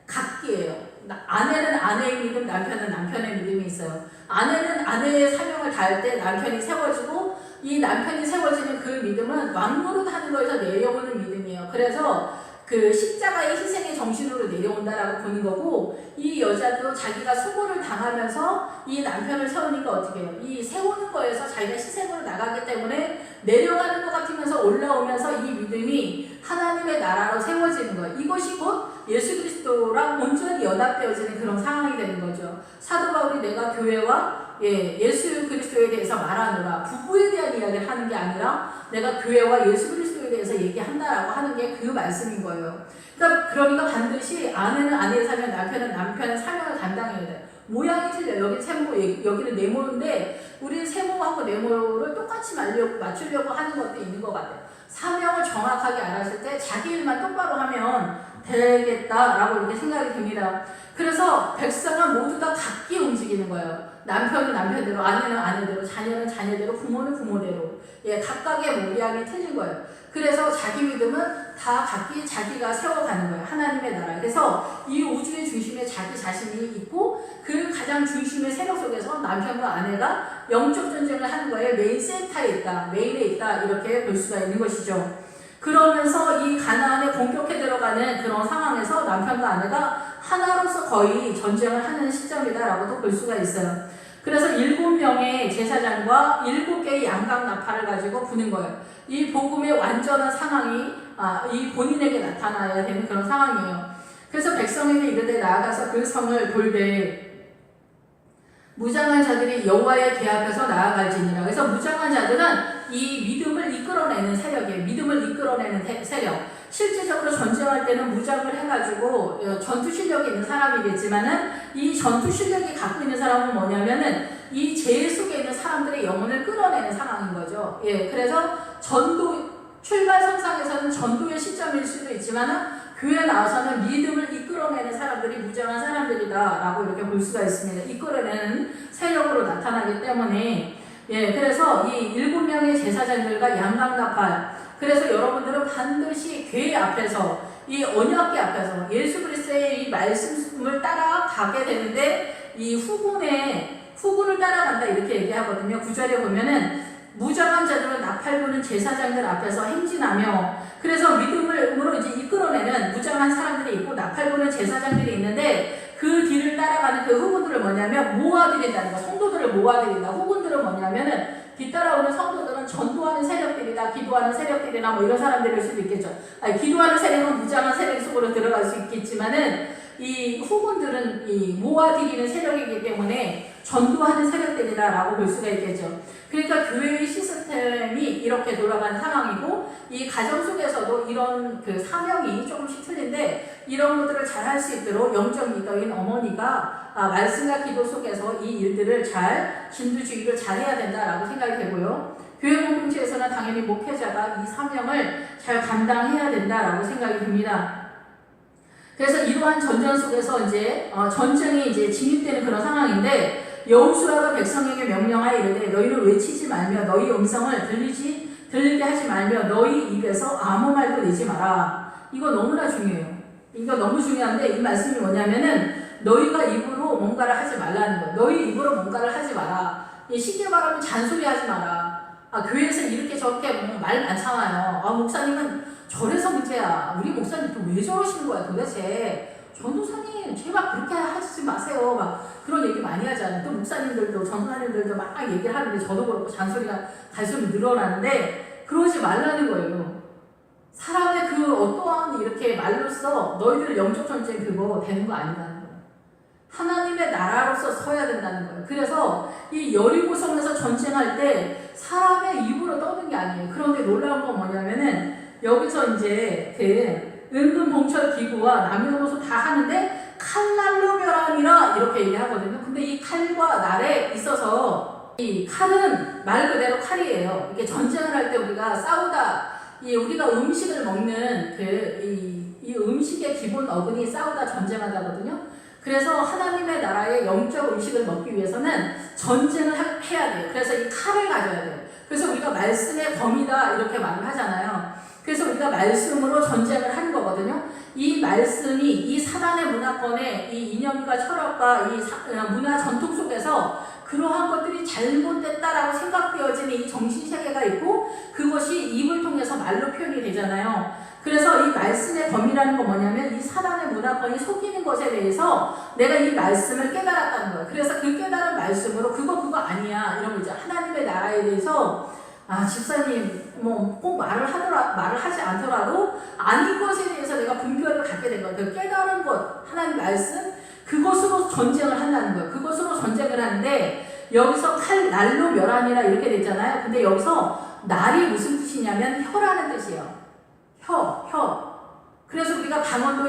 각기예요. 아내는 아내의 믿음, 남편은 남편의 믿음이 있어요. 아내는 아내의 사명을 다할 때 남편이 세워지고 이 남편이 세워지는 그 믿음은 왕노릇하는 거에서 내려오는 믿음이에요. 그래서 그 십자가의 희생의 정신으로 내려온다라고 보는 거고 이 여자도 자기가 수고를 당하면서 이 남편을 세우니까 어떻게 해요? 이 세우는 거에서 자기가 희생으로 나가기 때문에 내려가는 것 같으면서 올라오면서 이 믿음이 하나님의 나라로 세워지는 거예요. 이것이 곧 예수 그리스도랑 온전히 연합되어지는 그런 상황이 되는 거죠. 사도 바울이 내가 교회와 예수 그리스도에 대해서 말하노라. 부부에 대한 이야기를 하는 게 아니라 내가 교회와 예수 그리스도에 대해서 얘기한다라고 하는 게 그 말씀인 거예요. 그러니까 반드시 아내는 아내의 사명, 남편은 남편의 사명을 감당해야 돼요. 모양이 틀려요. 여기 세모, 여기는 네모인데 우리는 세모하고 네모를 똑같이 맞추려고 하는 것도 있는 것 같아요. 사명을 정확하게 알았을 때 자기 일만 똑바로 하면 되겠다라고 이렇게 생각이 듭니다. 그래서 백성은 모두 다 각기 움직이는 거예요. 남편은 남편대로, 아내는 아내대로, 자녀는 자녀대로, 부모는 부모대로. 각각의 모양이 틀린 거예요. 그래서 자기 믿음은 다 각기 자기가 세워가는 거예요. 하나님의 나라. 그래서 이 우주의 중심에 자기 자신이 있고 그 가장 중심의 세력 속에서 남편과 아내가 영적 전쟁을 하는 거예요. 메인 센터에 있다. 메인에 있다. 이렇게 볼 수가 있는 것이죠. 그러면서 이 가나안에 공격해 들어가는 그런 상황에서 남편과 아내가 하나로서 거의 전쟁을 하는 시점이다라고도 볼 수가 있어요. 그래서 7명의 제사장과 7개의 양각 나팔을 가지고 부는 거예요. 이 복음의 완전한 상황이 이 본인에게 나타나야 되는 그런 상황이에요. 그래서 백성에게 이르되 나아가서 그 성을 돌되 무장한 자들이 여호와의 궤 앞에서 나아갈지니라. 그래서 무장한 자들은 이 믿음을 이끌어내는 세력이에요. 믿음을 이끌어내는 세력. 실제적으로 전쟁할 때는 무장을 해가지고 전투 실력이 있는 사람이겠지만은 이 전투 실력이 갖고 있는 사람은 뭐냐면은 이 죄 속에 있는 사람들의 영혼을 끌어내는 상황인 거죠. 그래서 출발선상에서는 전도의 시점일 수도 있지만은 교회에 나와서는 믿음을 이끌어내는 사람들이 무장한 사람들이다라고 이렇게 볼 수가 있습니다. 이끌어내는 세력으로 나타나기 때문에 그래서 이 7명의 제사장들과 양각나팔. 그래서 여러분들은 반드시 궤 앞에서 이 언약궤 앞에서 예수 그리스도의 이 말씀을 따라가게 되는데 이 후군을 따라간다 이렇게 얘기하거든요. 9절에 보면은 무장한 자들은 나팔 부는 제사장들 앞에서 행진하며, 그래서 믿음으로 이제 이끌어내는 무장한 사람들이 있고 나팔 부는 제사장들이 있는데 그 뒤를 따라가는 그 후군들을 뭐냐면 모아들인다는 거. 성도들을 모아들인다. 후군들은 뭐냐면은 뒤따라오는 성도들은 전도하는 세력들이다, 기도하는 세력들이나 뭐 이런 사람들일 수도 있겠죠. 아니, 기도하는 세력은 무장한 세력 속으로 들어갈 수 있겠지만은 이 후군들은 이 모아들이는 세력이기 때문에 전도하는 세력들이다라고 볼 수가 있겠죠. 그러니까 교회의 시스템이 이렇게 돌아가는 상황이고, 이 가정 속에서도 이런 그 사명이 조금씩 틀린데 이런 것들을 잘 할 수 있도록 영적 리더인 어머니가 말씀과 기도 속에서 이 일들을 잘 진두지휘를 잘 해야 된다라고 생각이 되고요. 교회 공동체에서는 당연히 목회자가 이 사명을 잘 감당해야 된다라고 생각이 듭니다. 그래서 이러한 전쟁 속에서 이제 전쟁이 이제 진입되는 그런 상황인데, 여호수아가 백성에게 명령하여 이르되 너희를 외치지 말며 너희 음성을 들리게 하지 말며 너희 입에서 아무 말도 내지 마라. 이거 너무나 중요해요. 이거 너무 중요한데 이 말씀이 뭐냐면은 너희가 입으로 뭔가를 하지 말라는 거예요. 너희 입으로 뭔가를 하지 마라. 쉽게 말하면 잔소리 하지 마라. 교회에서 이렇게 저렇게 말 많잖아요. 목사님은 저래서 문제야. 우리 목사님 또 왜 저러시는 거야 도대체. 전도사님 제발 그렇게 하지 마세요. 막 그런 얘기 많이 하잖아요. 또 목사님들도 전도사님들도 막 얘기를 하는데 저도 그렇고 잔소리가 갈수록 늘어나는데 그러지 말라는 거예요. 사람의 그 어떠한 이렇게 말로써 너희들 영적 전쟁 그거 되는 거 아니라는 거예요. 하나님의 나라로서 서야 된다는 거예요. 그래서 이 여리고성에서 전쟁할 때 사람의 입으로 떠든 게 아니에요. 그런데 놀라운 건 뭐냐면은 여기서 이제 그 은근 봉철 기구와 남녀노소 다 하는데 칼날로 멸하니라 이렇게 얘기하거든요. 근데 이 칼과 날에 있어서 이 칼은 말 그대로 칼이에요. 이게 전쟁을 할 때 우리가 싸우다 우리가 음식을 먹는 이 음식의 기본 어근이 싸우다 전쟁하다거든요. 그래서 하나님의 나라의 영적 음식을 먹기 위해서는 전쟁을 해야 돼요. 그래서 이 칼을 가져야 돼요. 그래서 우리가 말씀의 검이다 이렇게 말을 하잖아요. 그래서 우리가 말씀으로 전쟁을 하는 거거든요. 이 말씀이 이 사단의 문화권의 이 이념과 철학과 이 문화 전통 속에서 그러한 것들이 잘못됐다라고 생각되어지는 이 정신세계가 있고, 그것이 입을 통해서 말로 표현이 되잖아요. 그래서 이 말씀의 범위라는 건 뭐냐면 이 사단의 문화권이 속이는 것에 대해서 내가 이 말씀을 깨달았다는 거예요. 그래서 그 깨달은 말씀으로 그거 아니야 이런 거 있죠. 하나님의 나라에 대해서 집사님 꼭 말을 하지 않더라도 아닌 것에 대해서 내가 분별을 갖게 된 거예요. 그 깨달은 것, 하나님 말씀, 그것으로 전쟁을 한다는 거예요. 그것으로 전쟁을 하는데 여기서 칼 날로 멸하니라 이렇게 됐잖아요. 근데 여기서 날이 무슨 뜻이냐면 혀라는 뜻이에요. 혀. 그래서 우리가 강원도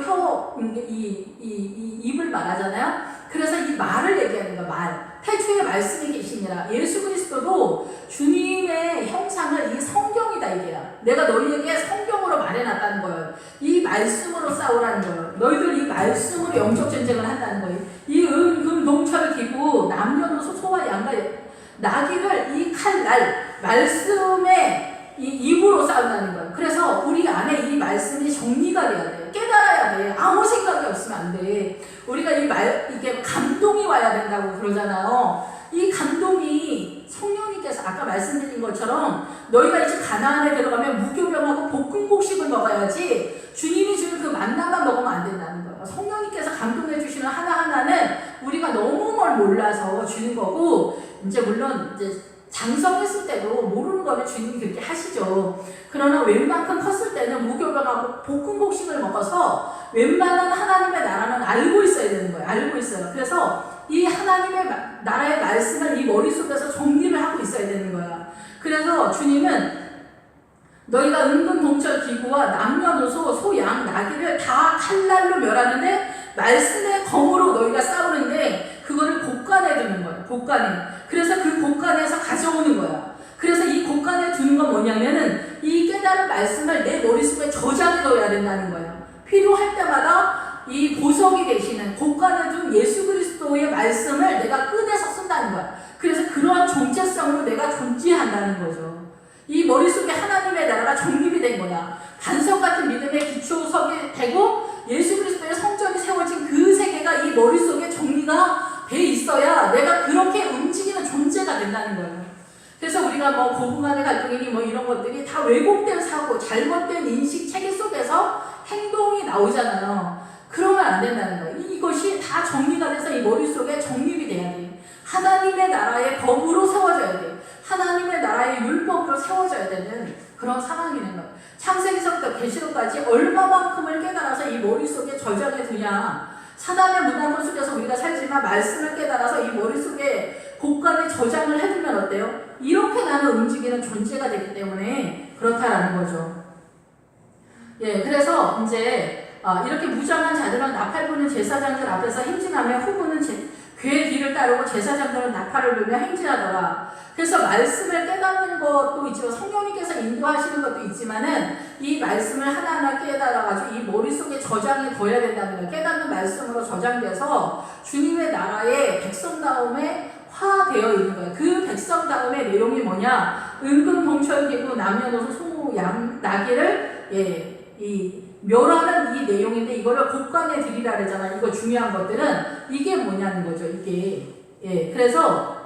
입을 말하잖아요. 그래서 이 말을 얘기하는 거예요. 말. 태초에 말씀이 계시니라. 예수 그리스도도 주님의 형상을 이 성경이다 이게야. 내가 너희에게 성경으로 말해놨다는 거예요. 이 말씀으로 싸우라는 거예요. 너희들 이 말씀으로 영적 전쟁을 한다는 거예요. 이 금, 동철, 기구, 남녀노소, 소와 양과 나귀를 이 칼날 말씀의 이 입으로 싸운다는 거예요. 그래서 우리 안에 이 말씀이 정리가 돼야 돼요. 깨달아야 돼. 아무 생각이 없으면 안 돼. 우리가 이게 감동이 와야 된다고 그러잖아요. 이 감동이 성령님께서 아까 말씀드린 것처럼 너희가 이제 가나안에 들어가면 무교병하고 볶음곡식을 먹어야지 주님이 주는 그 만나만 먹으면 안 된다는 거예요. 성령님께서 감동해 주시는 하나하나는 우리가 너무 뭘 몰라서 주는 거고, 이제 물론 이제 장성했을 때도 모르는 거는 주님이 그렇게 하시죠. 그러나 웬만큼 컸을 때는 무교병하고 볶음곡식을 먹어서 웬만한 하나님의 나라는 알고 있어야 되는 거예요. 알고 있어요. 그래서 이 하나님의 나라의 말씀을 이 머릿속에서 정리를 하고 있어야 되는 거야. 그래서 주님은 너희가 은근 동철 기구와 남녀노소 소양 나귀를 다 칼날로 멸하는데 말씀의 검으로 너희가 싸우는데 그거를 곳간에 두는 거예요. 곳간에. 그래서 그 곳간에서 가져오는 거야. 그래서 이 곳간에 두는 건 뭐냐면은 이 깨달은 말씀을 내 머릿속에 저장해 둬야 된다는 거예요. 필요할 때마다 이 보석이 되시는 곳간에 둔 예수 그리스도의 말씀을 내가 꺼내서 쓴다는 거야. 그래서 그러한 정체성으로 내가 존재한다는 거죠. 이 머릿속에 하나님의 나라가 정립이 된 거야. 반석 같은 믿음의 기초석이 되고 예수 그리스도의 성전이 세워진 그 세계가 이 머릿속에 정리가 돼 있어야 내가 그렇게 움직이는 존재가 된다는 거예요. 그래서 우리가 뭐 왜곡된 사고, 잘못된 인식 체계 속에서 행동이 나오잖아요. 그러면 안 된다는 거예요. 이것이 다 정리가 돼서 이 머릿속에 정립이 돼야 돼요. 하나님의 나라의 법으로 세워져야 돼요. 하나님의 나라의 율법으로 세워져야 되는 그런 상황이 있는 거예요. 창세기서부터 계시록까지 얼마만큼을 깨달아서 이 머릿속에 저장해 두냐. 사단의 문화권 속에서 우리가 살지만 말씀을 깨달아서 이 머릿속에 곳간에 저장을 해두면 어때요? 이렇게 나는 움직이는 존재가 되기 때문에 그렇다라는 거죠. 예, 그래서 이제 이렇게 무장한 자들은 나팔 부는 제사장들 앞에서 행진하며 후보는 그의 뒤를 따르고 제사장들은 나팔을 불며 행진하더라. 그래서 말씀을 깨닫는 것도 있지만 성령님께서 인도하시는 것도 있지만은 이 말씀을 하나하나 깨달아가지고 이 머릿속에 저장이 둬야 된다는 거예요. 깨닫는 말씀으로 저장돼서 주님의 나라의 백성다움에 화되어 있는 거예요. 그 백성다움의 내용이 뭐냐? 은근 동철 기구 남녀노소 소모 양 나귀를 이 멸하는 이 내용인데 이거를 곳간에 드리라 그러잖아. 이거 중요한 것들은 이게 뭐냐는 거죠. 이게 그래서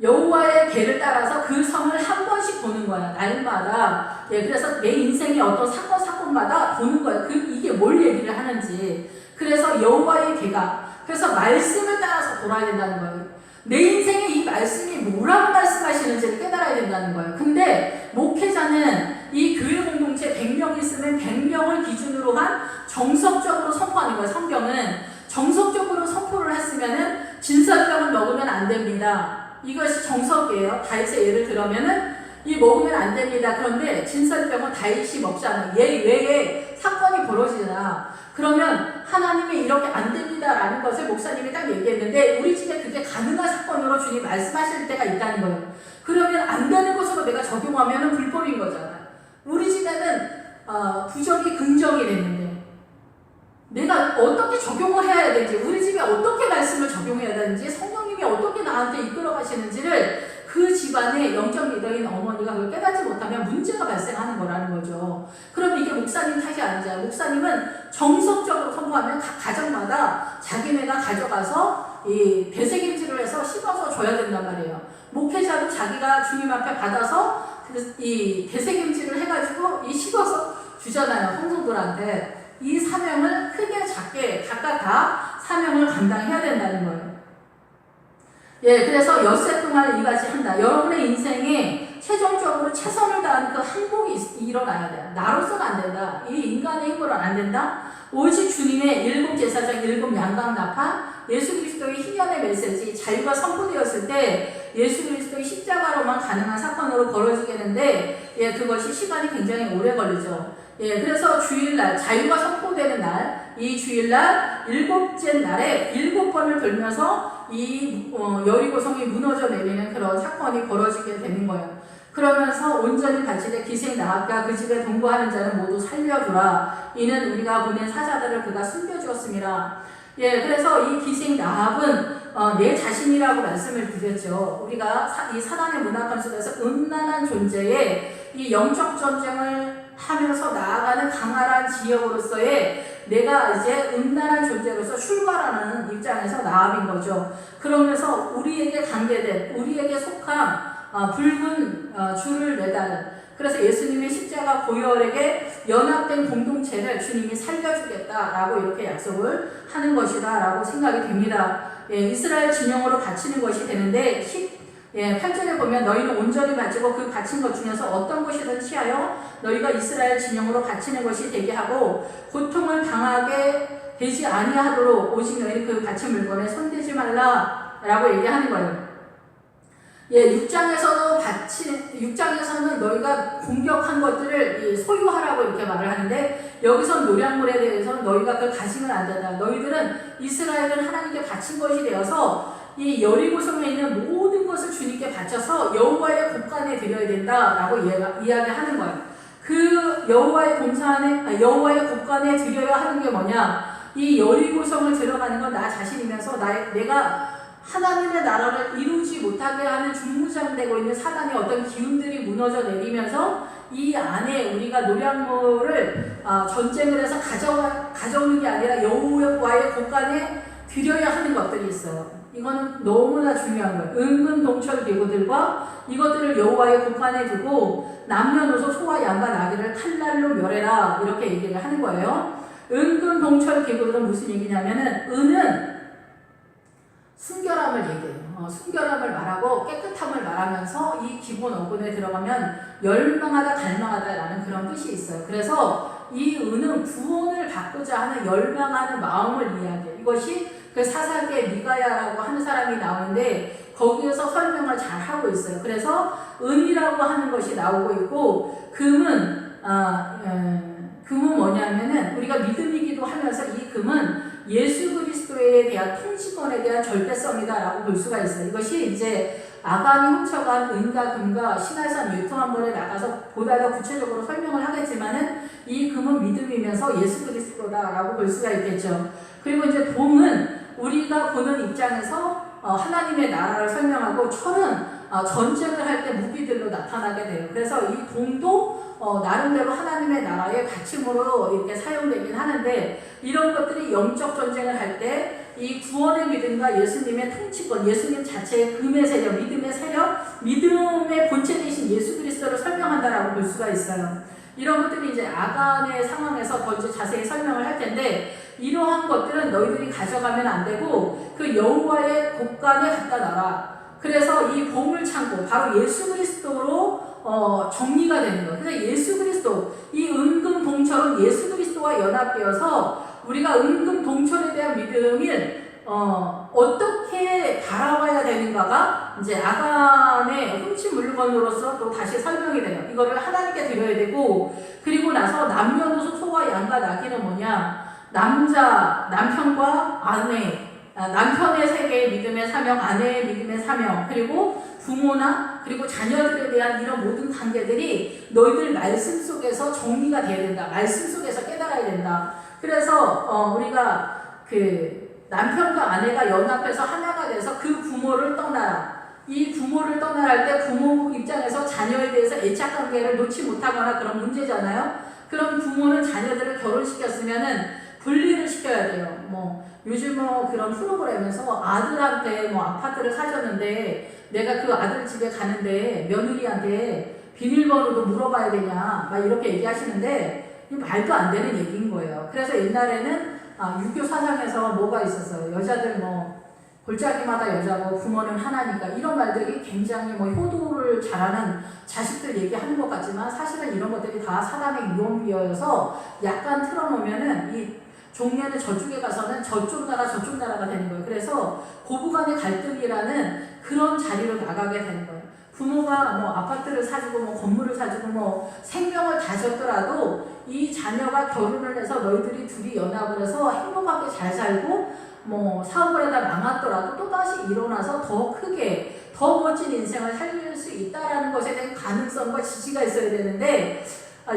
여호와의 계를 따라서 그 성을 한 번씩 보는 거야. 날마다. 그래서 내 인생의 어떤 사건마다 보는 거야. 이게 뭘 얘기를 하는지. 그래서 여호와의 계가 그래서 말씀을 따라서 돌아야 된다는 거예요. 내 인생에 이 말씀이 뭐라고 말씀하시는지를 깨달아야 된다는 거예요. 근데 목회자는 이 교회 공동체 100명 있으면 100명을 기준으로 한 정석적으로 선포하는 거예요. 성경은 정석적으로 선포를 했으면은 진설병을 먹으면 안 됩니다. 이것이 정석이에요. 다윗의 예를 들면은 이 먹으면 안 됩니다. 그런데 진설병은 다윗이 먹잖아요. 얘 외에 사건이 벌어지잖아. 그러면 하나님이 이렇게 안 됩니다라는 것을 목사님이 딱 얘기했는데 우리 집에 그게 가능한 사건으로 주님 말씀하실 때가 있다는 거예요. 그러면 안 되는 것으로 내가 적용하면 불법인 거잖아요. 우리 집에는 부정이 긍정이 됐는데 내가 어떻게 적용을 해야 되는지 우리 집에 어떻게 말씀을 적용해야 되는지 성령님이 어떻게 나한테 이끌어 가시는지를 그 집안의 영적 리더인 어머니가 그걸 깨닫지 못하면 문제가 발생하는 거라는 거죠. 그러면 이게 목사님 탓이 아니잖아요. 목사님은 정석적으로 선포하면 각 가정마다 자기네가 가져가서 이 되새김질을 해서 씹어서 줘야 된단 말이에요. 목회자도 자기가 주님 앞에 받아서 이 되새김질을 해가지고 이 씹어서 주잖아요. 성도들한테. 이 사명을 크게 작게 각각 다 사명을 감당해야 된다는 거예요. 그래서 엿새 동안 이같이 한다. 여러분의 인생에 최종적으로 최선을 다하는 그 항복이 일어나야 돼요. 나로서는 안 된다. 이 인간의 힘으로는 안 된다. 오직 주님의 일곱 제사장, 일곱 양각 나팔, 예수 그리스도의 희년의 메시지, 자유가 선포되었을 때 예수 그리스도의 십자가로만 가능한 사건으로 벌어지겠는데 그것이 시간이 굉장히 오래 걸리죠. 그래서 주일날, 자유가 선포되는 날, 이 주일날 일곱째 날에 7번을 돌면서 이 여리고성이 무너져 내리는 그런 사건이 벌어지게 되는 거예요. 그러면서 온전히 발치되 기생 나합과 그 집에 동거하는 자는 모두 살려두라. 이는 우리가 보낸 사자들을 그가 숨겨주었습니다. 그래서 이 기생 나합은 내 자신이라고 말씀을 드렸죠. 우리가 이 사단의 문화권 속에서 음란한 존재의 이 영적 전쟁을 하면서 나아가는 강활한 지역으로서의 내가 이제 음란한 존재로서 출발하는 입장에서 나합인 거죠. 그러면서 우리에게 관계된, 우리에게 속한 붉은 줄을 매다는 그래서 예수님의 십자가 보혈에게 연합된 공동체를 주님이 살려주겠다라고 이렇게 약속을 하는 것이다 라고 생각이 됩니다. 이스라엘 진영으로 바치는 것이 되는데 8절에 보면 너희는 온전히 바치고 그 바친 것 중에서 어떤 것이든 취하여 너희가 이스라엘 진영으로 바치는 것이 되게 하고 고통을 당하게 되지 아니하도록 오직 너희 그 바친 물건에 손대지 말라 라고 얘기하는 거예요. 6장에서는 너희가 공격한 것들을 소유하라고 이렇게 말을 하는데 여기서 노략물에 대해서는 너희가 그걸 가지면 안 된다. 너희들은 이스라엘은 하나님께 바친 것이 되어서 이 여리고성에 있는 모든 것을 주님께 바쳐서 여호와의 곳간에 드려야 된다라고 이야기하는 거예요. 그 여호와의 곳간에 드려야 하는 게 뭐냐? 이 여리고성을 들어가는 건 나 자신이면서 내가 하나님의 나라를 이루지 못하게 하는 중무장되고 있는 사단의 어떤 기운들이 무너져 내리면서 이 안에 우리가 노략물을 전쟁을 해서 가져오는 게 아니라 여호와의 곳간에 드려야 하는 것들이 있어요. 이거는 너무나 중요한 거예요. 은근 동철 기구들과 이것들을 여호와의 곳간에 두고 남녀노소 소와 양과 나귀를 칼날로 멸해라 이렇게 얘기를 하는 거예요. 은근 동철 기구들은 무슨 얘기냐면은 은은 순결함을 얘기해요. 순결함을 말하고 깨끗함을 말하면서 이 기본 어근에 들어가면 열망하다 갈망하다라는 그런 뜻이 있어요. 그래서 이 은은 구원을 받고자 하는 열망하는 마음을 이야기해요. 이것이 그 사사기의 미가야라고 하는 사람이 나오는데 거기에서 설명을 잘 하고 있어요. 그래서 은이라고 하는 것이 나오고 있고 금은 뭐냐면은 우리가 믿음이기도 하면서 이 금은 예수 그리스도에 대한 통치권에 대한 절대성이다라고 볼 수가 있어요. 이것이 이제 아감이 훔쳐간 은과 금과 신화산 유통한번에 나가서 보다 더 구체적으로 설명을 하겠지만은 이 금은 믿음이면서 예수 그리스도다라고 볼 수가 있겠죠. 그리고 이제 동은 우리가 보는 입장에서 하나님의 나라를 설명하고 철은 전쟁을 할 때 무기들로 나타나게 돼요. 그래서 이 동도 나름대로 하나님의 나라의 가침으로 이렇게 사용되긴 하는데 이런 것들이 영적 전쟁을 할 때 이 구원의 믿음과 예수님의 통치권, 예수님 자체의 금의 세력, 믿음의 세력, 믿음의 본체 되신 예수 그리스도를 설명한다라고 볼 수가 있어요. 이런 것들이 이제 아간의 상황에서 더 이제 자세히 설명을 할 텐데 이러한 것들은 너희들이 가져가면 안 되고 그 여호와의 곳간에 갖다 놔라. 그래서 이 보물창고 바로 예수 그리스도로 정리가 되는 거예요. 그래서 예수 그리스도 이 은금 동철은 예수 그리스도와 연합되어서 우리가 은금 동철에 대한 믿음을 어떻게 바라봐야 되는가가 이제 아간의 훔친 물건으로서 또 다시 설명이 돼요. 이거를 하나님께 드려야 되고 그리고 나서 남녀노소 소와 양과 나귀는 뭐냐? 남편과 아내 남편의 세계의 믿음의 사명, 아내의 믿음의 사명, 그리고 부모나 그리고 자녀들에 대한 이런 모든 관계들이 너희들 말씀 속에서 정리가 돼야 된다. 말씀 속에서 깨달아야 된다. 그래서 우리가 그 남편과 아내가 연합해서 하나가 돼서 그 부모를 떠나라. 이 부모를 떠나라 할 때 부모 입장에서 자녀에 대해서 애착 관계를 놓지 못하거나 그런 문제잖아요. 그럼 부모는 자녀들을 결혼시켰으면은 분리를 시켜야 돼요. 요즘 그런 프로그램에서 아들한테 아파트를 사줬는데 내가 그 아들 집에 가는데 며느리한테 비밀번호도 물어봐야 되냐 막 이렇게 얘기하시는데 말도 안 되는 얘기인 거예요. 그래서 옛날에는 유교 사상에서 뭐가 있었어요. 여자들 골짜기마다 여자고 부모는 하나니까 이런 말들이 굉장히 효도를 잘하는 자식들 얘기하는 것 같지만 사실은 이런 것들이 다 사단의 유언비어여서 약간 틀어놓으면은 이 종려는 저쪽에 가서는 저쪽 나라가 되는 거예요. 그래서 고부간의 갈등이라는 그런 자리로 나가게 되는 거예요. 부모가 아파트를 사주고 건물을 사주고 생명을 다 줬더라도 이 자녀가 결혼을 해서 너희들이 둘이 연합을 해서 행복하게 잘 살고 사업을 하다 망했더라도 또다시 일어나서 더 크게 더 멋진 인생을 살릴 수 있다라는 것에 대한 가능성과 지지가 있어야 되는데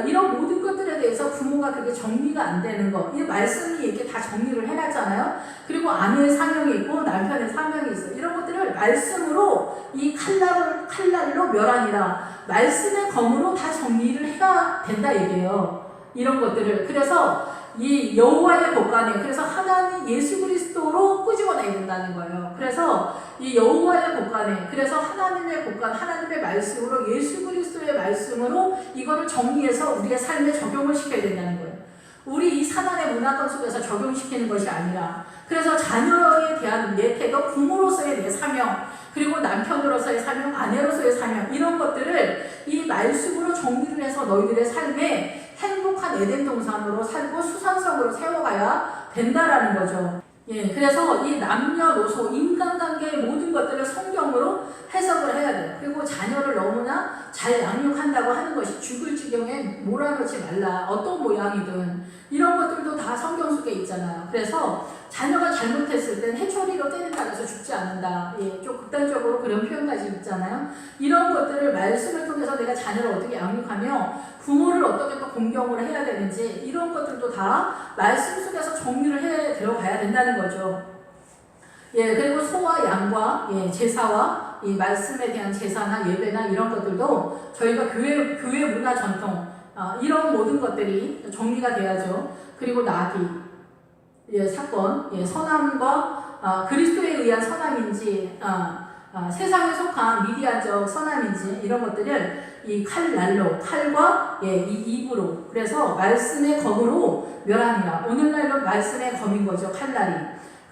이런 모든 것들에 대해서 부모가 그게 정리가 안 되는 거. 이 말씀이 이렇게 다 정리를 해놨잖아요. 그리고 아내의 사명이 있고 남편의 사명이 있어. 이런 것들을 말씀으로 이 칼날로 멸하니라. 말씀의 검으로 다 정리를 해야 된다 얘기예요. 이런 것들을. 그래서 이 여호와의 곳간에 그래서 하나님 예수 그리스도로 끄집어내야 된다는 거예요. 그래서 이 여호와의 곳간에 그래서 하나님의 곳간 하나님의 말씀으로 예수 그리스도의 말씀으로 이거를 정리해서 우리의 삶에 적용을 시켜야 된다는 거예요. 우리 이 사단의 문화권 속에서 적용시키는 것이 아니라 그래서 자녀에 대한 내 태도, 부모로서의 내 사명, 그리고 남편으로서의 사명, 아내로서의 사명 이런 것들을 이 말씀으로 정리를 해서 너희들의 삶에 행복한 에덴 동산으로 살고 수산성으로 세워가야 된다라는 거죠. 그래서 이 남녀노소 인간관계의 모든 것들을 성경으로 해석을 해야 돼요. 그리고 자녀를 너무나 잘 양육한다고 하는 것이 죽을 지경에 몰아넣지 말라. 어떤 모양이든 이런 것들도 다 성경 속에 있잖아요. 그래서 자녀가 잘못했을 땐 해초리로 때린다고 해서 죽지 않는다. 좀 극단적으로 그런 표현까지 있잖아요. 이런 것들을 말씀을 통해서 내가 자녀를 어떻게 양육하며 부모를 어떻게 또 공경을 해야 되는지 이런 것들도 다 말씀 속에서 정리를 해 들어가야 된다는 거죠. 그리고 소와 양과 제사와 이 말씀에 대한 제사나 예배나 이런 것들도 저희가 교회 문화 전통 이런 모든 것들이 정리가 돼야죠. 그리고 나귀 사건, 선함과 그리스도에 의한 선함인지 세상에 속한 미디안적 선함인지 이런 것들을 이 칼날로 칼과 이 입으로 그래서 말씀의 검으로 멸합니다. 오늘날로 말씀의 검인 거죠. 칼날이.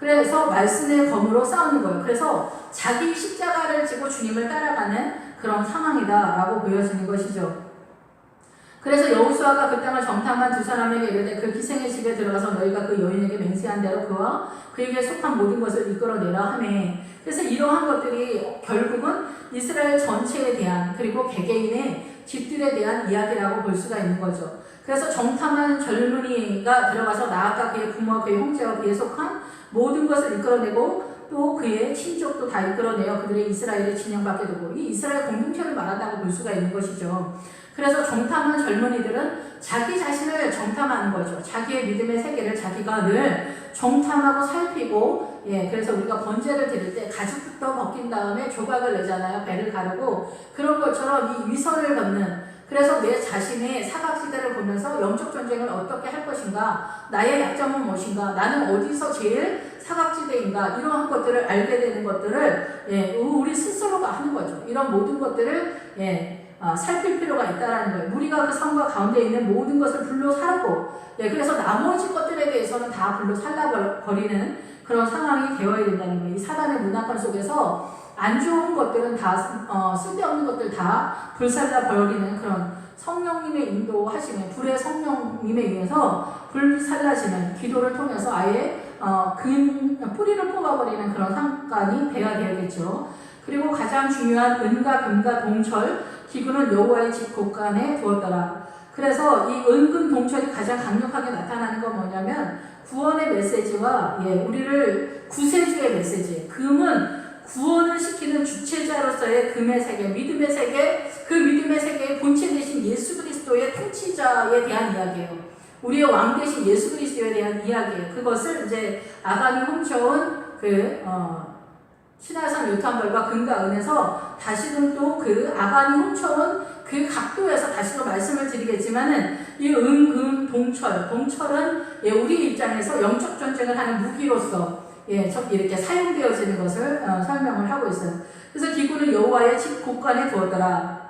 그래서 말씀의 검으로 싸우는 거예요. 그래서 자기 십자가를 지고 주님을 따라가는 그런 상황이다라고 보여지는 것이죠. 그래서 여호수아가 그 땅을 정탐한 두 사람에게 이르되 그 기생의 집에 들어가서 너희가 그 여인에게 맹세한 대로 그와 그에게 속한 모든 것을 이끌어내라 하매 그래서 이러한 것들이 결국은 이스라엘 전체에 대한 그리고 개개인의 집들에 대한 이야기라고 볼 수가 있는 거죠. 그래서 정탐한 젊은이가 들어가서 나아가 그의 부모와 그의 형제와 그에 속한 모든 것을 이끌어내고 또 그의 친족도 다 이끌어내어 그들의 이스라엘의 진영밖에 두고 이 이스라엘 공동체를 말한다고 볼 수가 있는 것이죠. 그래서 정탐한 젊은이들은 자기 자신을 정탐하는 거죠. 자기의 믿음의 세계를 자기가 늘 정탐하고 살피고 그래서 우리가 번제를 드릴 때 가죽부터 벗긴 다음에 조각을 내잖아요. 배를 가르고 그런 것처럼 이 위선을 걷는 그래서 내 자신의 사각지대를 보면서 영적 전쟁을 어떻게 할 것인가 나의 약점은 무엇인가 나는 어디서 제일 사각지대인가 이러한 것들을 알게 되는 것들을 우리 스스로가 하는 거죠. 이런 모든 것들을 살필 필요가 있다라는 거예요. 우리가 그 성과 가운데 있는 모든 것을 불로 살고 그래서 나머지 것들에 대해서는 다 불로 살라버리는 그런 상황이 되어야 된다는 거예요. 이 사단의 문화권 속에서 안 좋은 것들은 다 쓸데없는 것들 다 불살라 버리는 그런 성령님의 인도하심에 불의 성령님에 의해서 불살라지는 기도를 통해서 아예 뿌리를 뽑아버리는 그런 상관이 돼야 되겠죠. 그리고 가장 중요한 은과 금과 동철 기구는 여호와의 집 곳간에 두었더라. 그래서 이 은금 동철이 가장 강력하게 나타나는 건 뭐냐면 구원의 메시지와 우리를 구세주의 메시지 금은 구원을 시키는 주체자로서의 금의 세계, 믿음의 세계, 그 믿음의 세계의 본체 되신 예수 그리스도의 통치자에 대한 이야기예요. 우리의 왕 되신 예수 그리스도에 대한 이야기예요. 그것을 이제 아간이 훔쳐온 시나산 요탄벌과 금과 은에서 다시금 또 그 아간이 훔쳐온 그 각도에서 다시금 말씀을 드리겠지만은 이 금, 동철은 우리 입장에서 영적 전쟁을 하는 무기로서 이렇게 사용되어지는 것을 설명을 하고 있어요. 그래서 기구는 여호와의 집 곳간에 두었더라.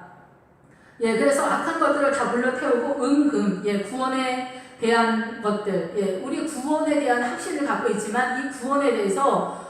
그래서 악한 것들을 다 불러태우고 금, 구원에 대한 것들, 우리 구원에 대한 확신을 갖고 있지만 이 구원에 대해서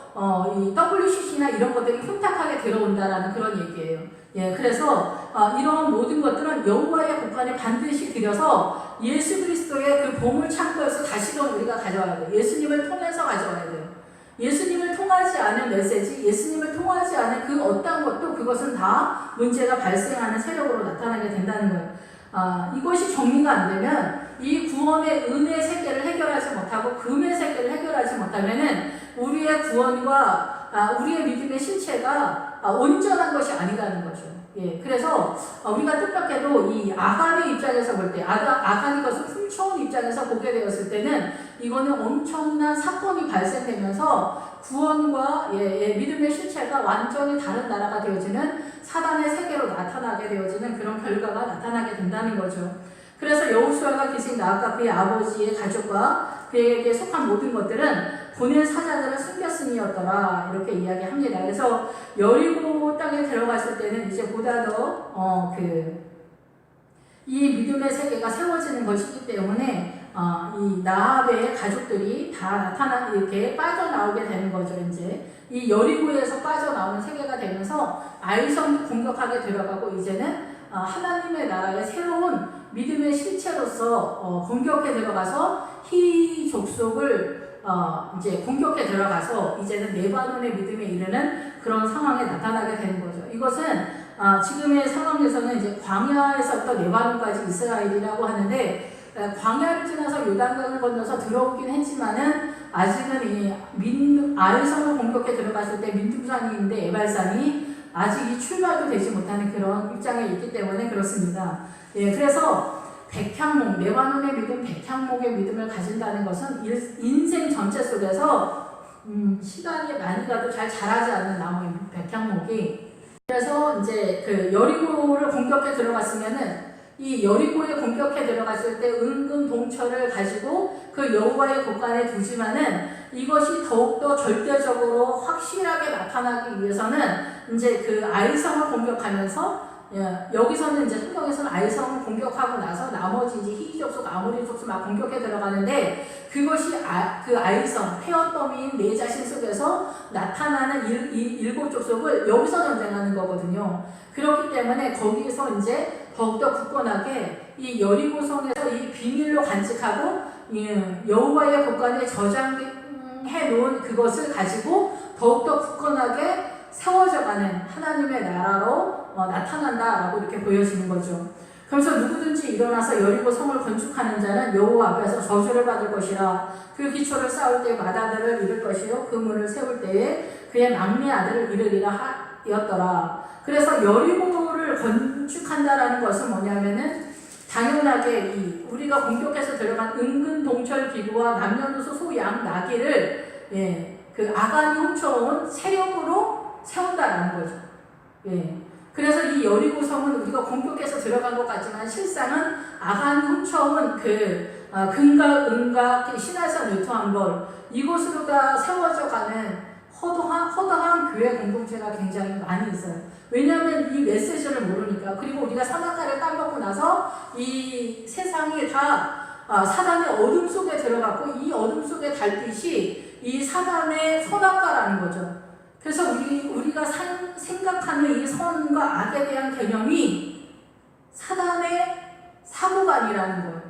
이 WCC나 이런 것들이 혼탁하게 들어온다라는 그런 얘기예요. 그래서 이런 모든 것들은 여호와의 곳간에 반드시 들여서 예수 그리스도의 그 보물 창고에서 다시금 우리가 가져와야 돼요. 예수님을 통해서 가져와야 돼요. 예수님을 통하지 않은 메시지, 예수님을 통하지 않은 그 어떤 것도 그것은 다 문제가 발생하는 세력으로 나타나게 된다는 거예요. 이것이 정리가 안 되면 이 구원의 은혜 세계를 해결하지 못하고 금의 세계를 해결하지 못하면은 우리의 구원과 우리의 믿음의 실체가 온전한 것이 아니라는 거죠. 그래서 우리가 뜻밖에도 이 아간의 입장에서 볼 때, 아간이 것을 훔쳐온 입장에서 보게 되었을 때는 이거는 엄청난 사건이 발생되면서 구원과 믿음의 실체가 완전히 다른 나라가 되어지는 사단의 세계로 나타나게 되어지는 그런 결과가 나타나게 된다는 거죠. 그래서 여호수아가 기생 나아가 그의 아버지의 가족과 그에게 속한 모든 것들은 보낸 사자들을 숨겼음이었더라 이렇게 이야기합니다. 그래서 여리고 땅에 들어갔을 때는 이제 보다 더 이 믿음의 세계가 세워지는 것이기 때문에 이 나합의 가족들이 다 이렇게 빠져나오게 되는 거죠. 이제 이 여리고에서 빠져나오는 세계가 되면서 아이성도 공격하게 들어가고 이제는 하나님의 나라의 새로운 믿음의 실체로서 공격해 들어가서 희 족속을 이제 공격해 들어가서 이제는 레바논의 믿음에 이르는 그런 상황에 나타나게 되는 거죠. 이것은 지금의 상황에서는 이제 광야에서부터 레바논까지 이스라엘이라고 하는데 광야를 지나서 요단강을 건너서 들어오긴 했지만은 아직은 이 아이성을 공격해 들어갔을 때 민둥산인데 에발산이 아직 이 출발도 되지 못하는 그런 입장에 있기 때문에 그렇습니다. 그래서 백향목, 레바논의 믿음, 백향목의 믿음을 가진다는 것은 인생 전체 속에서 시간이 많이 가도 잘 자라지 않는 나무입니다. 백향목이. 그래서 이제 그 여리고를 공격해 들어갔으면은 이 여리고에 공격해 들어갔을 때 은금 동철을 가지고 그 여호와의 곳간에 두지만은 이것이 더욱더 절대적으로 확실하게 나타나기 위해서는 이제 그 아이성을 공격하면서 여기서는 이제 성경에서는 아이성을 공격하고 나서 나머지 이제 히위 족속, 아모리 족속 막 공격해 들어가는데 그것이 그 아이성, 폐허더미인 내 자신 속에서 나타나는 일곱 족속을 여기서 전쟁하는 거거든요. 그렇기 때문에 거기에서 이제 더욱더 굳건하게 이 여리고성에서 이 비밀로 간직하고 여호와의 곳간에 저장해 놓은 그것을 가지고 더욱더 굳건하게 세워져가는 하나님의 나라로 나타난다라고 이렇게 보여지는 거죠. 그래서 누구든지 일어나서 여리고 성을 건축하는 자는 여호와 앞에서 저주를 받을 것이라. 그 기초를 쌓을 때 맏아들을 잃을 것이요 그 문을 세울 때에 그의 막내 아들을 잃으리라 하였더라. 그래서 여리고를 건축한다라는 것은 뭐냐면은 당연하게 우리가 공격해서 들어간 은근 동철 기구와 남녀노소 소양 나귀를 그 아간이 훔쳐온 세력으로 세운다라는 거죠. 그래서 이 여리고성은 우리가 공격해서 들어간 것 같지만 실상은 아간이 훔쳐온 그 금과 은과 그 신화산 요토한벌 이곳으로가 세워져가는 허다한 교회 공동체가 굉장히 많이 있어요. 왜냐하면 이 메시지를 모르니까. 그리고 우리가 선악과를 따먹고 나서 이 세상이 다 사단의 어둠 속에 들어갔고 이 어둠 속의 달빛이 이 사단의 선악과라는 거죠. 그래서 우리가 생각하는 이 선과 악에 대한 개념이 사단의 사고관이라는 거예요.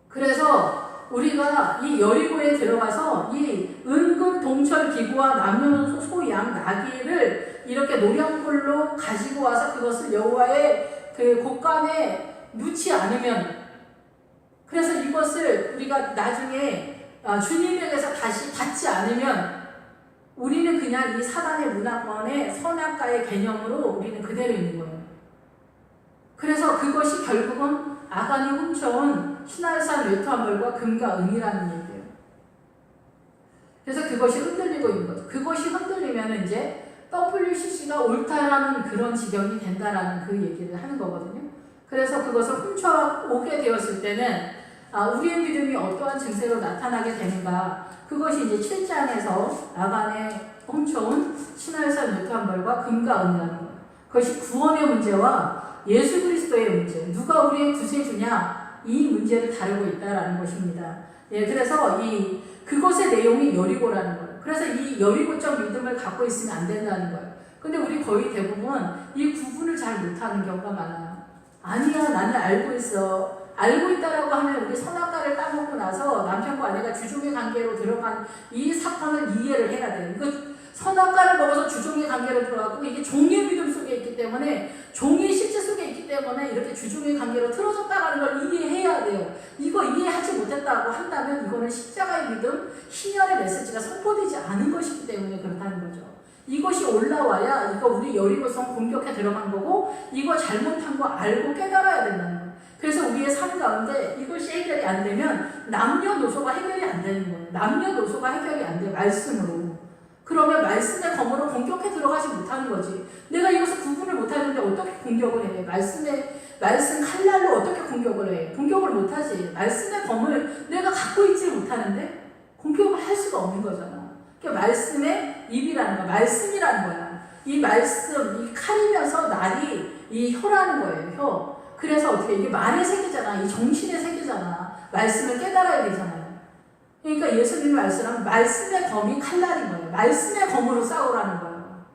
그래서 우리가 이 여리고에 들어가서 이 은금 동철 기구와 남녀노소 소양 나귀를 이렇게 노량물로 가지고 와서 그것을 여호와의 그 곳간에 놓지 않으면, 그래서 이것을 우리가 나중에 주님에게서 다시 받지 않으면 우리는 그냥 이 사단의 문화권의 선악과의 개념으로 우리는 그대로 있는 거예요. 그래서 그것이 결국은 아간이 훔쳐온 신화산 요토한벌과 금과 은이라는 얘기예요. 그래서 그것이 흔들리고 있는 거죠. 그것이 흔들리면 이제 WCC가 옳다라는 그런 지경이 된다라는 그 얘기를 하는 거거든요. 그래서 그것을 훔쳐오게 되었을 때는 우리의 믿음이 어떠한 증세로 나타나게 되는가, 그것이 이제 7장에서 아간에 훔쳐온 신화산 요토한벌과 금과 은이라는 거예요. 그것이 구원의 문제와 예수 그리스도의 문제, 누가 우리의 구세주냐, 이 문제를 다루고 있다라는 것입니다. 그래서 그것의 내용이 여리고라는 거예요. 그래서 이 여리고적 믿음을 갖고 있으면 안 된다는 거예요. 근데 우리 거의 대부분 이 구분을 잘 못하는 경우가 많아요. 아니야, 나는 알고 있어. 알고 있다라고 하면 우리 선악과를 따먹고 나서 남편과 아내가 주종의 관계로 들어간 이 사건을 이해를 해야 돼요. 이거 선악과를 먹어서 주종의 관계로 들어가고 이게 종의 믿음 속에 있기 때문에, 종의 실제 속에 있기 때문에 이렇게 주종의 관계로 틀어졌다라는 걸 이해해야 돼요. 이거 이해하지 못했다고 한다면 이거는 십자가의 믿음, 신열의 메시지가 선포되지 않은 것이기 때문에 그렇다는 거죠. 이것이 올라와야 이거 우리 여리고성 공격해 들어간 거고 이거 잘못한 거 알고 깨달아야 된다는 거예요. 그래서 우리의 삶 가운데 이것이 해결이 안 되면 남녀노소가 해결이 안 되는 거예요. 남녀노소가 해결이 안 돼요. 말씀으로. 그러면 말씀의 검으로 공격해 들어가지 못하는 거지. 내가 이것을 구분을 못하는데 어떻게 공격을 해? 말씀 칼날로 어떻게 공격을 해? 공격을 못하지. 말씀의 검을 내가 갖고 있지 못하는데 공격을 할 수가 없는 거잖아. 그러니까 말씀의 입이라는 거야. 말씀이라는 거야. 이 말씀, 이 칼이면서 날이 이 혀라는 거예요. 혀. 그래서 어떻게, 이게 말의 세계잖아. 이 정신의 세계잖아. 말씀을 깨달아야 되잖아요. 그러니까 예수님의 말씀은 말씀의 검이 칼날인 거예요. 말씀의 검으로 싸우라는 거예요.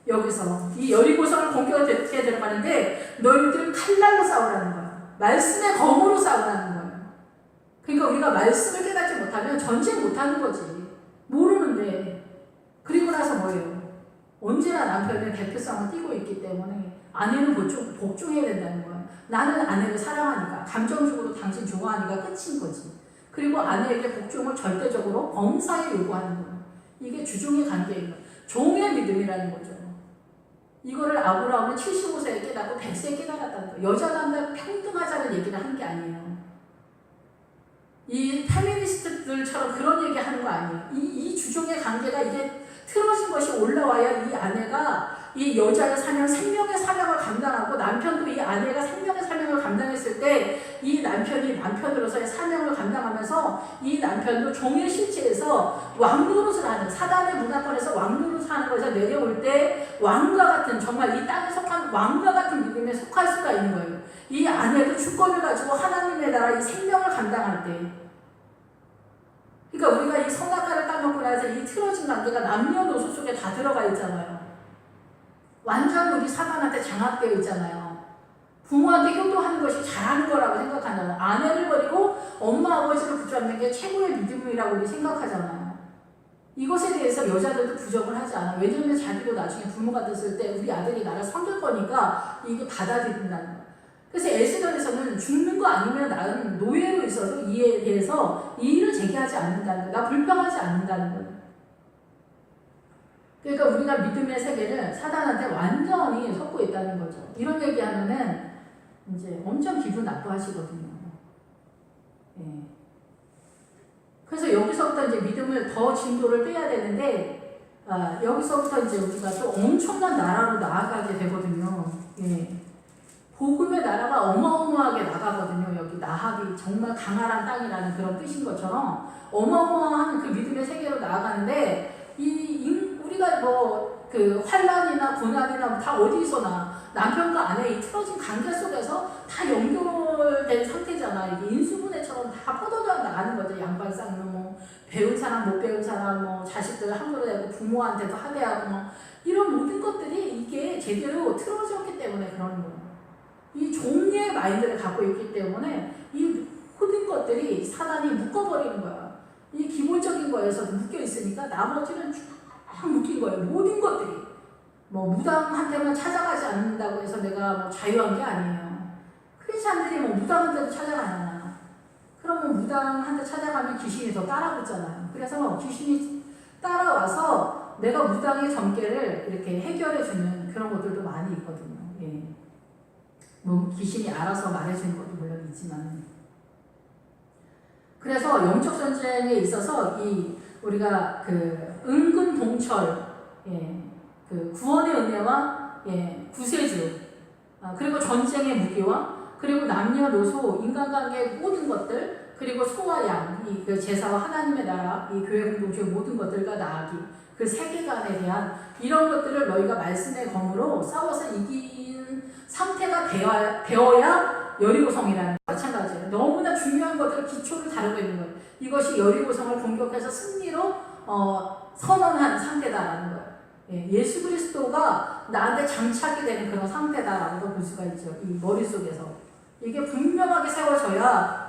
여기서 이 여리고성을 공격해 들어가는데 너희들 칼날로 싸우라는 거예요. 말씀의 검으로 싸우라는 거예요. 그러니까 우리가 말씀을 깨닫지 못하면 전쟁 못하는 거지. 모르는데. 그리고 나서 뭐예요? 언제나 남편의 대표성을 띠고 있기 때문에 아내는 복종해야 된다는 거예요. 나는 아내를 사랑하니까, 감정적으로 당신 좋아하니까 끝인 거지. 그리고 아내에게 복종을 절대적으로 범사에 요구하는 거예요. 이게 주종의 관계인 거예요. 종의 믿음이라는 거죠. 이거를 아브라함은 75세에 깨닫고 100세에 깨달았다는 거예요. 여자 남자 평등하자는 얘기를 한 게 아니에요. 이 페미니스트들처럼 그런 얘기 하는 거 아니에요. 이 주종의 관계가 이게 틀어진 것이 올라와야 이 아내가 이 여자의 사명, 생명의 사명을 감당하고 남편도 이 아내가 생명의 사명을 감당했을 때 이 남편이 남편으로서의 사명을 감당하면서 이 남편도 종의 실체에서 왕노릇을 하는, 사단의 문화권에서 왕노릇을 하는 것에서 내려올 때 왕과 같은, 정말 이 땅에 속한 왕과 같은 믿음에 속할 수가 있는 거예요. 이 아내도 주권을 가지고 하나님의 나라 이 생명을 감당할 때, 그러니까 우리가 이 선악과를 따먹고 나서 이 틀어진 관계가 남녀노소 속에 다 들어가 있잖아요. 완전 우리 사단한테 장악되어 있잖아요. 부모한테 효도하는 것이 잘하는 거라고 생각하잖아요. 아내를 버리고 엄마 아버지를 붙잡는 게 최고의 믿음이라고 우리 생각하잖아요. 이것에 대해서 여자들도 부정을 하지 않아요. 왜냐하면 자기도 나중에 부모가 됐을 때 우리 아들이 나를 섬길 거니까 이게 받아들인다는 거예요. 그래서 에스더에서는 죽는 거 아니면 나는 노예로 있어서 이에 대해서 이의를 제기하지 않는다는 거예요. 나 불평하지 않는다는 거예요. 그러니까 우리가 믿음의 세계를 사단한테 완전히 속고 있다는 거죠. 이런 얘기하면은 이제 엄청 기분 나빠하시거든요. 예. 그래서 여기서부터 이제 믿음을 더 진도를 빼야 되는데, 여기서부터 이제 우리가 또 엄청난 나라로 나아가게 되거든요. 예. 복음의 나라가 어마어마하게 나가거든요. 여기 나학이 정말 강활한 땅이라는 그런 뜻인 것처럼 어마어마한 그 믿음의 세계로 나아가는데, 우리가 그 환란이나 고난이나 다 어디서나 남편과 아내 이 틀어진 관계 속에서 다 연결된 상태잖아. 이게 인수분해처럼 다 뻗어져 나가는 거죠. 양반 쌍놈, 뭐 배운 사람, 못 배운 사람, 뭐 자식들 함부로 대고 부모한테도 하대하고 뭐 이런 모든 것들이 이게 제대로 틀어졌기 때문에 그런 거예요. 이 종류의 마인드를 갖고 있기 때문에 이 모든 것들이 사단이 묶어버리는 거야. 이 기본적인 거에서도 묶여 있으니까 나머지는 쫙 묶인 거예요. 모든 것들이. 뭐 무당한테만 찾아가지 않는다고 해서 내가 뭐 자유한 게 아니에요. 크리스찬들이 뭐 무당한테도 찾아가잖아. 그러면 무당한테 찾아가면 귀신이 더 따라붙잖아요. 그래서 귀신이 따라와서 내가 무당의 점괘를 이렇게 해결해주는 그런 것들도 많이 있거든요. 예. 뭐 귀신이 알아서 말해주는 것도 물론 있지만. 그래서 영적 전쟁에 있어서 우리가 그 은근 동철, 예. 그 구원의 은혜와 구세주, 그리고 전쟁의 무기와 그리고 남녀노소 인간관계의 모든 것들, 그리고 소와 양, 그 제사와 하나님의 나라, 이 교회 공동체의 모든 것들과 나아기, 그 세계관에 대한 이런 것들을 너희가 말씀의 검으로 싸워서 이긴 상태가 되어야 여리고성이라는 마찬가지예요. 너무나 중요한 것들을 기초를 다루고 있는 거예요. 이것이 여리고성을 공격해서 승리로 선언한 상태다라는 거예요. 예수 그리스도가 나한테 장착이 되는 그런 상태다라고도 볼 수가 있죠. 이 머릿속에서. 이게 분명하게 세워져야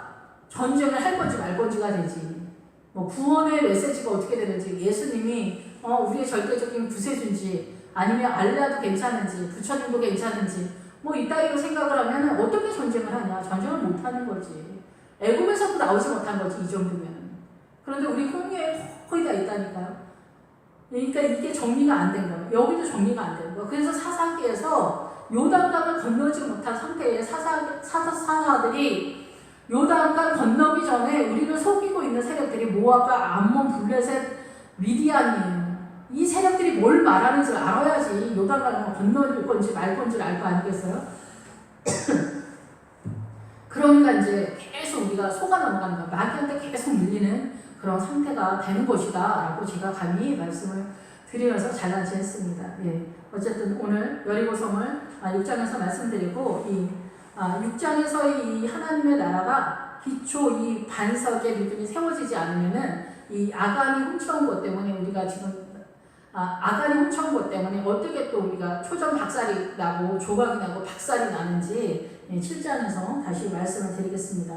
전쟁을 할 건지 말 건지가 되지. 뭐 구원의 메시지가 어떻게 되는지, 예수님이 우리의 절대적인 구세주인지, 아니면 알라도 괜찮은지, 부처님도 괜찮은지, 뭐 이따위로 생각을 하면 어떻게 전쟁을 하냐? 전쟁을 못 하는 거지. 애굽에서도 나오지 못한 거지, 이 정도면. 그런데 우리 홍해에 거의 다 있다니까요. 그러니까 이게 정리가 안 된 거예요. 여기도 정리가 안 된 거예요. 그래서 사사기에서 요단강을 건너지 못한 상태의 사사들이 요단강 건너기 전에 우리를 속이고 있는 세력들이 모압과 암몬, 블레셋, 미디안이에요. 이 세력들이 뭘 말하는지 알아야지 요단강을 건너릴 건지 말 건지를 알 거 아니겠어요? 그러니까 이제 계속 우리가 속아 넘어가는 거예요. 마귀한테 계속 밀리는 그런 상태가 되는 것이다 라고 제가 감히 말씀을 드리면서 잘난치 했습니다. 예. 어쨌든 오늘 여리고성을 6장에서 말씀드리고, 6장에서 이 하나님의 나라가 기초 이 반석의 믿음이 세워지지 않으면은 이 아간이 훔쳐온 것 때문에 우리가 지금 아간이 훔쳐온 것 때문에 어떻게 또 우리가 초전 박살이 나고 조각이 나고 박살이 나는지 7장에서 다시 말씀을 드리겠습니다.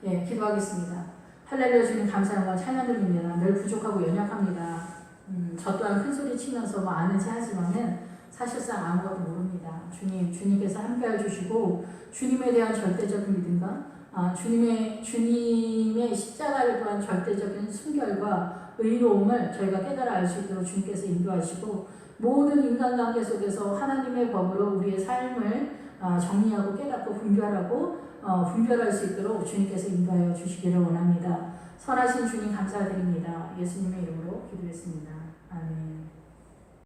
예, 기도하겠습니다. 할렐루야. 주님 감사 영광 찬양 드립니다. 늘 부족하고 연약합니다. 저 또한 큰 소리 치면서 뭐 아는 체 하지만은 사실상 아무것도 모릅니다. 주님께서 함께해 주시고 주님에 대한 절대적인 믿음과 주님의 십자가를 통한 절대적인 순결과 의로움을 저희가 깨달아 알 수 있도록 주님께서 인도하시고, 모든 인간관계 속에서 하나님의 법으로 우리의 삶을 정리하고 깨닫고 분별할 수 있도록 주님께서 인도하여 주시기를 원합니다. 선하신 주님 감사드립니다. 예수님의 이름으로 기도했습니다. 아멘.